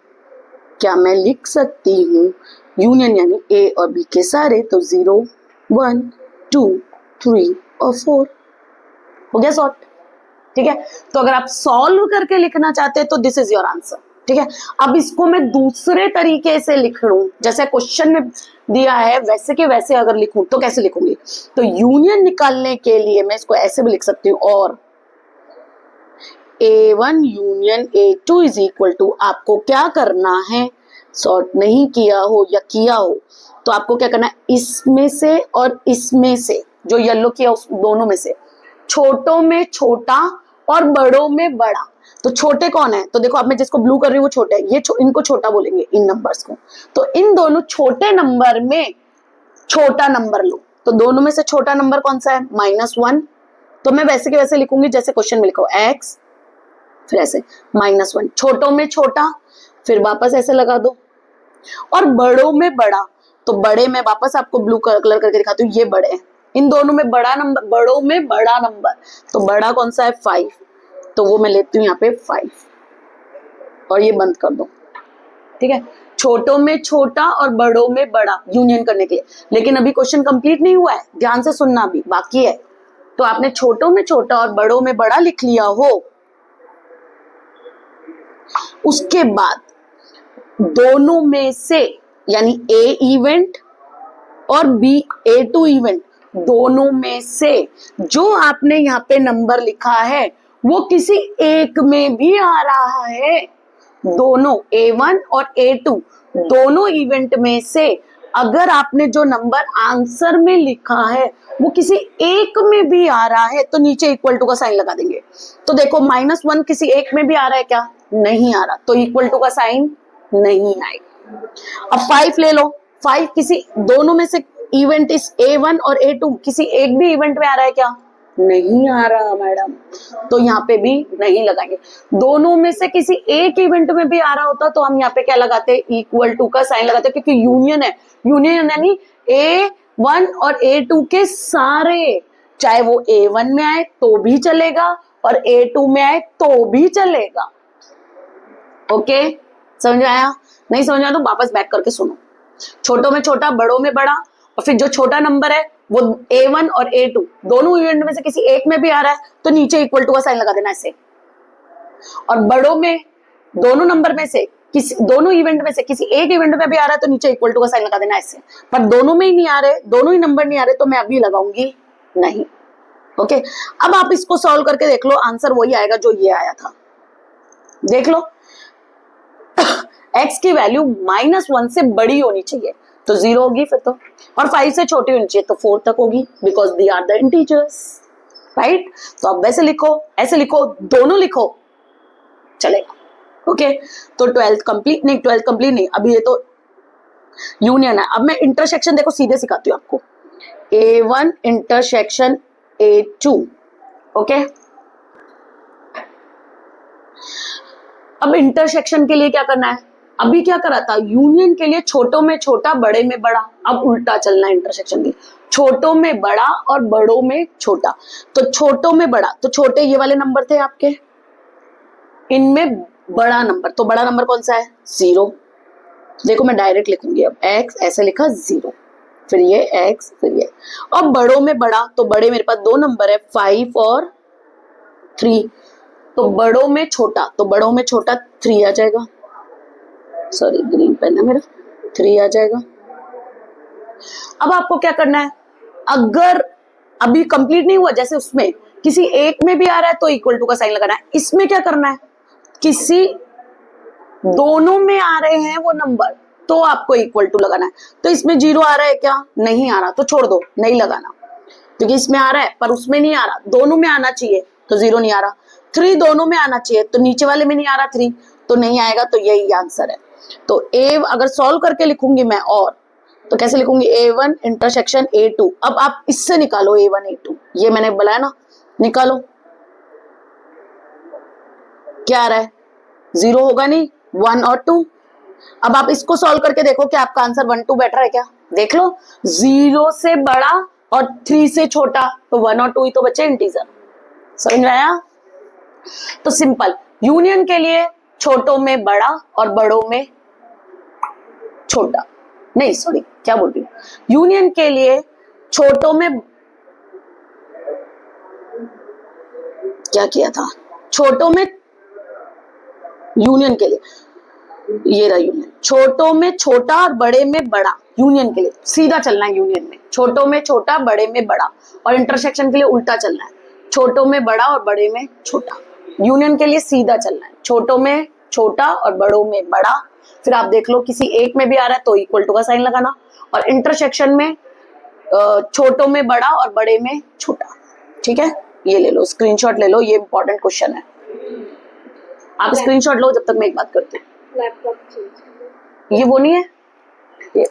क्या मैं लिख सकती हूँ, यूनियन यानी A और B के सारे, तो 0 1 2 3 और 4 हो गया सॉर्ट, ठीक है। तो अगर आप सॉल्व करके लिखना चाहते हैं तो दिस इज योर आंसर, ठीक है। अब इसको मैं दूसरे तरीके से लिख लूं, जैसे क्वेश्चन में दिया है वैसे के वैसे अगर लिखूं तो कैसे लिखूंगी, तो यूनियन निकालने के लिए मैं इसको ऐसे भी लिख सकती हूँ, और A1 union A2 is equal to, आपको क्या करना है, सॉर्ट नहीं किया हो या किया हो तो आपको क्या करना है, इसमें से और इसमें से, जो येलो किया उस दोनों में से छोटों में छोटा और बड़ों में बड़ा, तो छोटे कौन है, तो देखो अब मैं जिसको ब्लू कर रही हूँ वो छोटे है, ये इनको छोटा बोलेंगे इन नंबर्स को, तो इन दोनों छोटे नंबर में छोटा नंबर लो, तो दोनों में से छोटा नंबर कौन सा है, -1, तो मैं वैसे के वैसे लिखूंगी जैसे क्वेश्चन में लिखो, x फिर ऐसे -1, छोटों में छोटा, फिर वापस ऐसे लगा दो, और बड़ों में बड़ा, तो बड़े में वापस आपको ब्लू कलर करके दिखाती हूँ, ये बड़े हैं, इन दोनों में बड़ा नंबर, बड़ों में बड़ा नंबर, तो बड़ा कौन सा है, 5, तो वो मैं लेती हूँ यहाँ पे 5 और ये बंद कर दो, ठीक है। छोटों में छोटा और बड़ों में बड़ा यूनियन करने के लिए, लेकिन अभी क्वेश्चन कंप्लीट नहीं हुआ है, ध्यान से सुनना, अभी बाकी है। तो आपने छोटों में छोटा और बड़ों में बड़ा लिख लिया हो, उसके बाद दोनों में से यानी ए इवेंट और बी A2 इवेंट, दोनों में से जो आपने यहाँ पे नंबर लिखा है वो किसी एक में भी आ रहा है। दोनों A1 और A2 दोनों इवेंट में से अगर आपने जो नंबर आंसर में लिखा है वो किसी एक में भी आ रहा है तो नीचे इक्वल टू का साइन लगा देंगे। तो देखो -1 किसी एक में भी आ रहा है क्या? नहीं आ रहा, तो इक्वल टू का साइन नहीं आएगा। अब 5 ले लो, 5 किसी दोनों में से इवेंट इस A1 और A2 किसी एक भी इवेंट में आ रहा है क्या? नहीं आ रहा मैडम, तो यहाँ पे भी नहीं लगाएंगे। दोनों में से किसी एक इवेंट में भी आ रहा होता तो हम यहाँ पे क्या लगाते? इक्वल टू का साइन लगाते, क्योंकि यूनियन है। यूनियन यानी A1 और A2 के सारे, चाहे वो A1 में आए तो भी चलेगा और A2 में आए तो भी चलेगा। ओके, समझ आया? नहीं समझ आया तो वापस बैक करके सुनो। छोटों में छोटा, बड़ों में बड़ा, और फिर जो छोटा नंबर है वो A1 और A2 दोनों इवेंट में से किसी एक में भी आ रहा है तो नीचे इक्वल टू का साइन लगा देना ऐसे। और बड़ों में दोनों नंबर में से किसी, दोनों इवेंट में से किसी एक इवेंट में भी आ रहा है तो नीचे इक्वल टू का साइन लगा देना ऐसे। पर दोनों में ही नहीं आ रहे, दोनों ही नंबर नहीं आ रहे तो मैं अभी लगाऊंगी नहीं। ओके, अब आप इसको सॉल्व करके देख लो, आंसर वही आएगा जो ये आया था। देख लो x की वैल्यू -1 से बड़ी होनी चाहिए तो 0 होगी फिर तो, और 5 से छोटी होनी चाहिए तो 4 तक होगी, because they are the integers, right? तो अब वैसे लिखो, ऐसे लिखो, दोनों लिखो, चलेगा। ओके, तो 12th कंप्लीट नहीं, 12th कंप्लीट नहीं, अभी ये तो यूनियन है। अब मैं इंटरसेक्शन देखो सीधे सिखाती हूँ आपको। A1 intersection A2, okay. अब इंटरसेक्शन के लिए क्या करना है? अभी क्या करा था? यूनियन के लिए छोटों में छोटा, बड़े में बड़ा। अब उल्टा चलना है इंटरसेक्शन के लिए, छोटों में बड़ा और बड़ों में छोटा। तो छोटों में बड़ा, तो छोटे ये वाले नंबर थे आपके, इनमें बड़ा नंबर, तो बड़ा नंबर कौन सा है? 0। देखो मैं डायरेक्ट लिखूंगी, अब x ऐसे लिखा 0, फिर ये x, फिर ये। और बड़ों में बड़ा, तो बड़े मेरे पास दो नंबर है 5 और 3, तो बड़ों में छोटा, तो बड़ों में छोटा 3 आ जाएगा। सॉरी ग्रीन पेन है मेरा, 3 आ जाएगा। अब आपको क्या करना है? अगर अभी कंप्लीट नहीं हुआ, जैसे उसमें किसी एक में भी आ रहा है तो इक्वल टू का साइन लगाना है। इसमें क्या करना है? किसी दोनों में आ रहे हैं वो नंबर तो आपको इक्वल टू लगाना है। तो इसमें 0 आ रहा है क्या? नहीं आ रहा, तो छोड़ दो, नहीं लगाना, क्योंकि इसमें आ रहा है पर उसमें नहीं आ रहा। दोनों में आना चाहिए तो 0 नहीं आ रहा। 3 दोनों में आना चाहिए तो नीचे वाले में नहीं आ रहा 3, तो नहीं आएगा, तो यही आंसर है। तो A अगर सॉल्व करके लिखूंगी मैं, और तो कैसे लिखूंगी? A1 intersection A2। अब आप इससे निकालो A1 A2, ये मैंने बताया ना, निकालो। क्या आ रहा है? 0 होगा नहीं, 1 और 2। अब आप इसको सॉल्व करके देखो कि आपका आंसर 1 2 बैठ रहा है क्या? देख लो, 0 से बड़ा और 3 से छोटा, तो 1 और 2 ही तो बचे इंटीजर। समझ में आया? तो सिंपल, यूनियन के लिए छोटों में बड़ा और बड़ों में छोटा, नहीं सॉरी क्या बोल रही हूँ, यूनियन के लिए छोटों में क्या किया था? छोटों में, यूनियन के लिए ये रहा यूनियन, छोटों में छोटा और बड़े में बड़ा। यूनियन के लिए सीधा चलना है, यूनियन में छोटों में छोटा, बड़े में बड़ा। और इंटरसेक्शन के लिए उल्टा चलना है, छोटों में बड़ा और बड़े में छोटा। यूनियन के लिए सीधा चलना है, छोटों में छोटा और बड़ों में बड़ा। फिर आप देख लो किसी एक में भी आ रहा है तो इक्वल टू का साइन लगाना, और इंटरसेक्शन में छोटों में बड़ा और बड़े में छोटा। ठीक है, ये ले लो, स्क्रीनशॉट ले लो, ये इंपॉर्टेंट क्वेश्चन है। आप स्क्रीनशॉट लो जब तक मैं एक बात करती हूँ। ये वो नहीं है, ये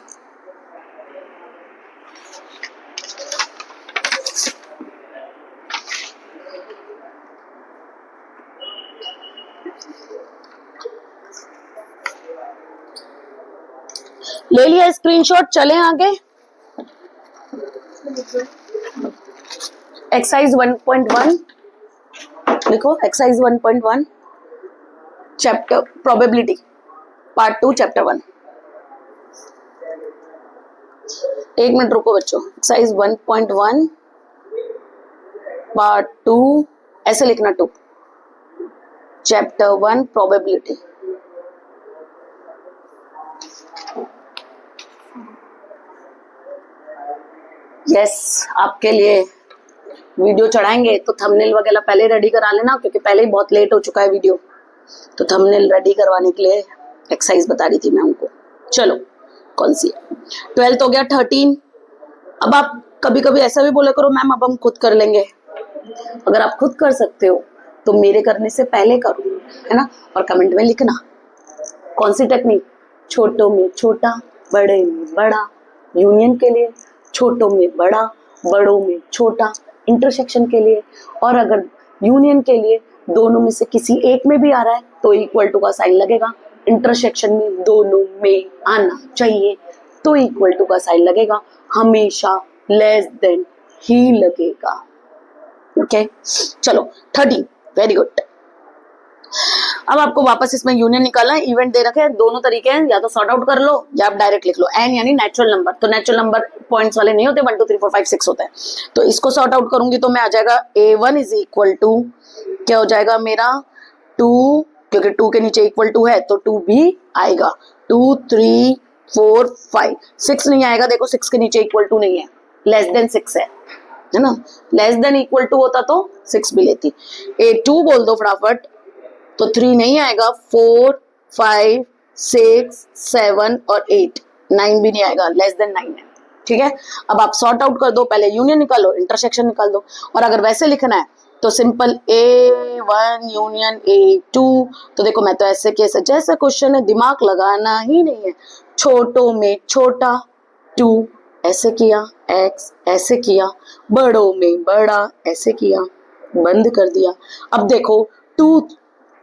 ले लिया स्क्रीनशॉट, चलें आगे। एक्सरसाइज 1.1 लिखो, exercise 1.1 chapter probability part 2 chapter 1। एक मिनट रुको बच्चों, एक्सरसाइज 1.1 पार्ट 2, ऐसे लिखना 2, चैप्टर 1 प्रोबेबिलिटी। यस, आपके लिए वीडियो चढ़ाएंगे तो थंबनेल वगैरह पहले रेडी करा लेना, क्योंकि पहले ही बहुत लेट हो चुका है वीडियो। तो थंबनेल रेडी करवाने के लिए एक्सरसाइज बता रही थी मैं उनको। चलो कौन सी है? 12th हो गया, 13। अब आप कभी कभी ऐसा भी बोला करो, मैम अब हम खुद कर लेंगे। अगर आप खुद कर सकते हो तो मेरे करने से पहले करो, है ना। और कमेंट में लिखना कौन सी टेक्निक। छोटों में छोटा, बड़े में बड़ा, यूनियन के लिए, छोटों में बड़ा, बड़ों में छोटा, इंटरसेक्शन के लिए। और अगर यूनियन के लिए दोनों में से किसी एक में भी आ रहा है तो इक्वल टू का साइन लगेगा। इंटरसेक्शन में दोनों में आना चाहिए तो इक्वल टू का साइन लगेगा, हमेशा लेस देन ही लगेगा। ओके चलो 30, वेरी गुड। अब आपको वापस इसमें यूनियन निकालना है। इवेंट दे रखे हैं, दोनों तरीके हैं, या तो सॉर्ट आउट कर लो या आप डायरेक्ट लिख लो। एन यानी नेचुरल नंबर, तो नेचुरल नंबर पॉइंट्स वाले नहीं होते, 1 2 3 4 5 6 होते हैं। तो इसको सॉर्ट आउट करूंगी तो मैं आ जाएगा A1 इज इक्वल टू, क्या हो जाएगा मेरा 2, क्योंकि 2 के नीचे इक्वल टू है तो 2 भी आएगा। 2 3 4 5 6 नहीं आएगा, देखो 6 के नीचे इक्वल टू नहीं है, लेस देन 6 है ना। लेस देन इक्वल टू होता तो 6 भी लेती। A2 बोल दो फटाफट, तो 3 नहीं आएगा, 4 5 6 7 और 8, 9 भी नहीं आएगा, लेस देन 9 है। ठीक है, अब आप सॉर्ट आउट कर दो, पहले यूनियन निकालो, इंटरसेक्शन निकाल दो। और अगर वैसे लिखना है तो सिंपल A1 यूनियन A2। तो देखो मैं तो ऐसे कैसे, जैसे क्वेश्चन है, दिमाग लगाना ही नहीं है। छोटों में छोटा 2 ऐसे किया, x ऐसे किया, बड़ों में बड़ा ऐसे किया, बंद कर दिया। अब देखो 2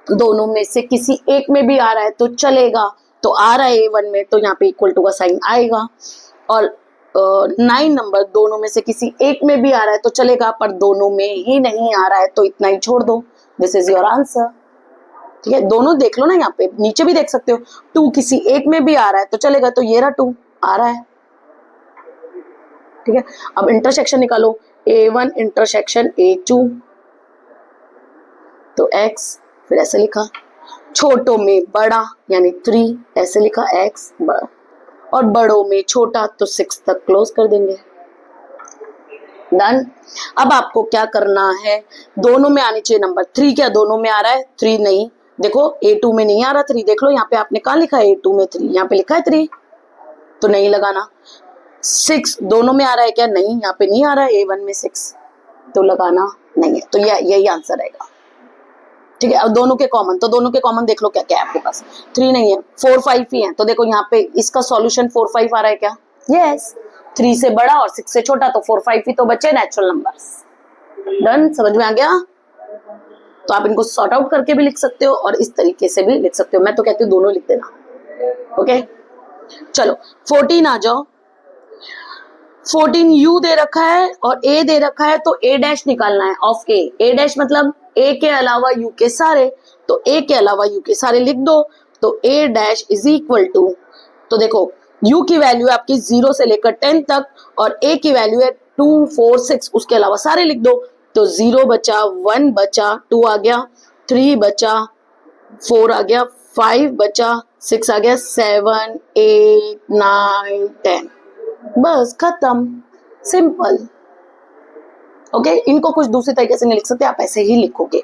दोनों में से किसी एक में भी आ रहा है तो चलेगा, तो आ रहा है A1 में तो यहाँ पे इक्वल टू का साइन आएगा। और 9 नंबर दोनों में से किसी एक में भी आ रहा है तो चलेगा, पर दोनों में ही नहीं आ रहा है तो इतना ही छोड़ दो। This is your answer. ठीक है, दोनों देख लो ना, यहाँ पे नीचे भी देख सकते हो। 2 किसी एक में भी आ रहा है तो चलेगा, तो ये रहा 2 आ रहा है। ठीक है, अब इंटरसेक्शन निकालो, A1 इंटरसेक्शन A2, तो x फिर ऐसे लिखा, छोटों में बड़ा यानी 3 ऐसे लिखा x बड़ा, और बड़ों में छोटा तो 6 तक क्लोज कर देंगे। डन। अब आपको क्या करना है, दोनों में आनी चाहिए नंबर 3, क्या दोनों में आ रहा है? 3 नहीं, देखो A2 में नहीं आ रहा 3, देख लो यहाँ पे आपने कहा लिखा है A2 में 3, यहाँ पे लिखा है 3 तो नहीं लगाना। 6 दोनों में आ रहा है क्या? नहीं, यहाँ पे नहीं आ रहा है A1 में 6 तो लगाना नहीं है। तो यही आंसर रहेगा। ठीक है, अब दोनों के कॉमन, तो दोनों के कॉमन देख लो क्या क्या है आपके पास। 3 नहीं है, 4 5 ही है, तो देखो यहाँ पे इसका सॉल्यूशन 4 5 आ रहा है क्या? यस, 3 से बड़ा और 6 से छोटा, तो 4 5 ही तो बचे नेचुरल नंबर्स। डन, समझ में आ गया? तो आप इनको सॉर्ट आउट करके भी लिख सकते हो और इस तरीके से भी लिख सकते हो। मैं तो कहती हूँ दोनों लिख देना। ओके चलो 14 आ जाओ। 14 U दे रखा है और A दे रखा है, तो A डैश निकालना है ऑफ A। A डैश मतलब A के अलावा U के सारे, तो A के अलावा U के सारे लिख दो, तो A dash is equal to, तो देखो U की वैल्यू है आपकी 0 से लेकर 10 तक और A की वैल्यू है 2 4 6, उसके अलावा सारे लिख दो। तो 0 बचा, 1 बचा, 2 आ गया, 3 बचा, 4 आ गया, 5 बचा, 6 आ गया, 7 8 9 10, बस खत्म, सिंपल। ओके, इनको कुछ दूसरी तरीके से नहीं लिख सकते, आप ऐसे ही लिखोगे।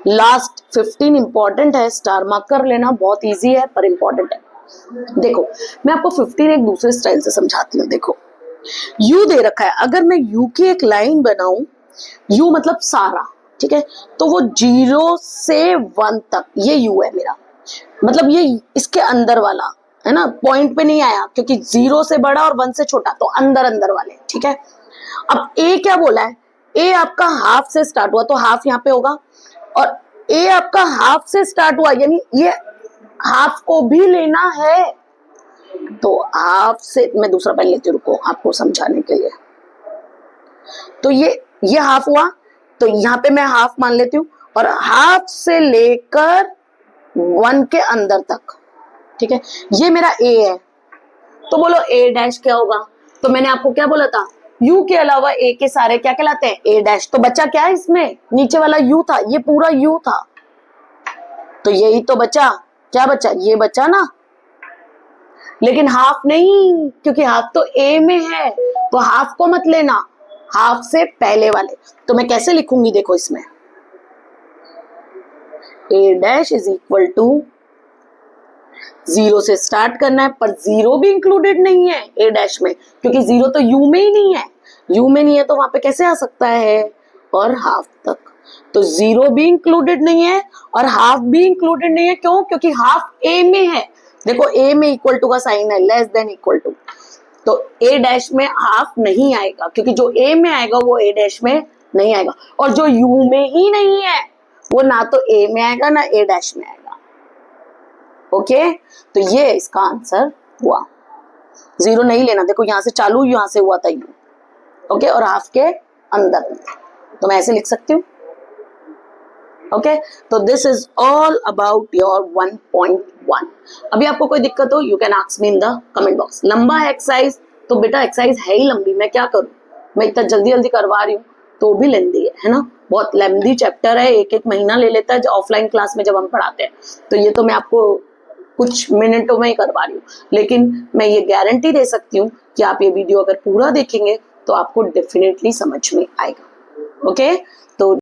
लास्ट 15 इंपॉर्टेंट है, स्टार मार्क कर लेना, बहुत इजी है पर इंपॉर्टेंट है। देखो मैं आपको 15 एक दूसरे स्टाइल से समझाती हूँ। देखो U दे रखा है, अगर मैं U की एक लाइन बनाऊं, U मतलब सारा, ठीक है, तो वो 0 से 1 तक ये U है मेरा, मतलब ये इसके अंदर वाला है ना, पॉइंट पे नहीं आया क्योंकि 0 से बड़ा और 1 से छोटा, तो अंदर अंदर वाले। ठीक है, अब A क्या बोला है? A आपका हाफ से स्टार्ट हुआ तो हाफ यहाँ पे होगा, और A आपका हाफ से स्टार्ट हुआ यानी ये हाफ को भी लेना है, तो हाफ से मैं दूसरा पेन लेती हूँ, रुको आपको समझाने के लिए। तो ये हाफ हुआ, तो यहाँ पे मैं हाफ मान लेती हूँ, और हाफ से लेकर 1 के अंदर तक। ठीक है, ये मेरा A है, तो बोलो A डैश क्या होगा? तो मैंने आपको क्या बोला था, U के अलावा A के सारे क्या कहलाते हैं? A dash. तो बचा क्या है इसमें? नीचे वाला U था, ये पूरा U था, तो यही तो बचा। क्या बचा? ये बचा ना। लेकिन हाफ नहीं, क्योंकि हाफ तो ए में है, तो हाफ को मत लेना, हाफ से पहले वाले। तो मैं कैसे लिखूंगी, देखो इसमें A dash is equal to, zero से स्टार्ट करना है, पर जीरो भी इंक्लूडेड नहीं है ए डैश में, क्योंकि जीरो तो यू में ही नहीं है, यू में नहीं है तो वहां पे कैसे आ सकता है, और हाफ तक। तो जीरो भी इंक्लूडेड नहीं है और हाफ भी इंक्लूडेड नहीं है, क्यों, क्योंकि हाफ ए में है। देखो ए में इक्वल टू का साइन है, लेस देन इक्वल टू, तो ए डैश में हाफ नहीं आएगा, क्योंकि जो ए में आएगा वो ए डैश में नहीं आएगा, और जो यू में ही नहीं है वो ना तो ए में आएगा ना ए डैश में आएगा। ओके, तो ये इसका आंसर हुआ। जीरो नहीं लेना, देखो यहां से चालू, यहां से हुआ था यू। ओके, और हाफ के अंदर, तो मैं ऐसे लिख सकती हूँ। ओके, तो this is all about your 1.1। अभी आपको कोई दिक्कत हो, you can ask me in the comment box. लंबा है एक्सरसाइज, तो बेटा एक्सरसाइज है ही लंबी, मैं क्या करूं, मैं इतना जल्दी जल्दी करवा रही हूँ तो भी लेंदी है ना, बहुत लेंदी चैप्टर है, एक एक महीना ले लेता है ऑफलाइन क्लास में जब हम पढ़ाते हैं। तो ये तो मैं आपको कुछ मिनटों में ही करवा रही हूँ, लेकिन मैं ये गारंटी दे सकती हूँ कि आप ये वीडियो अगर पूरा देखेंगे तो आपको डेफिनेटली समझ में आएगा। ओके,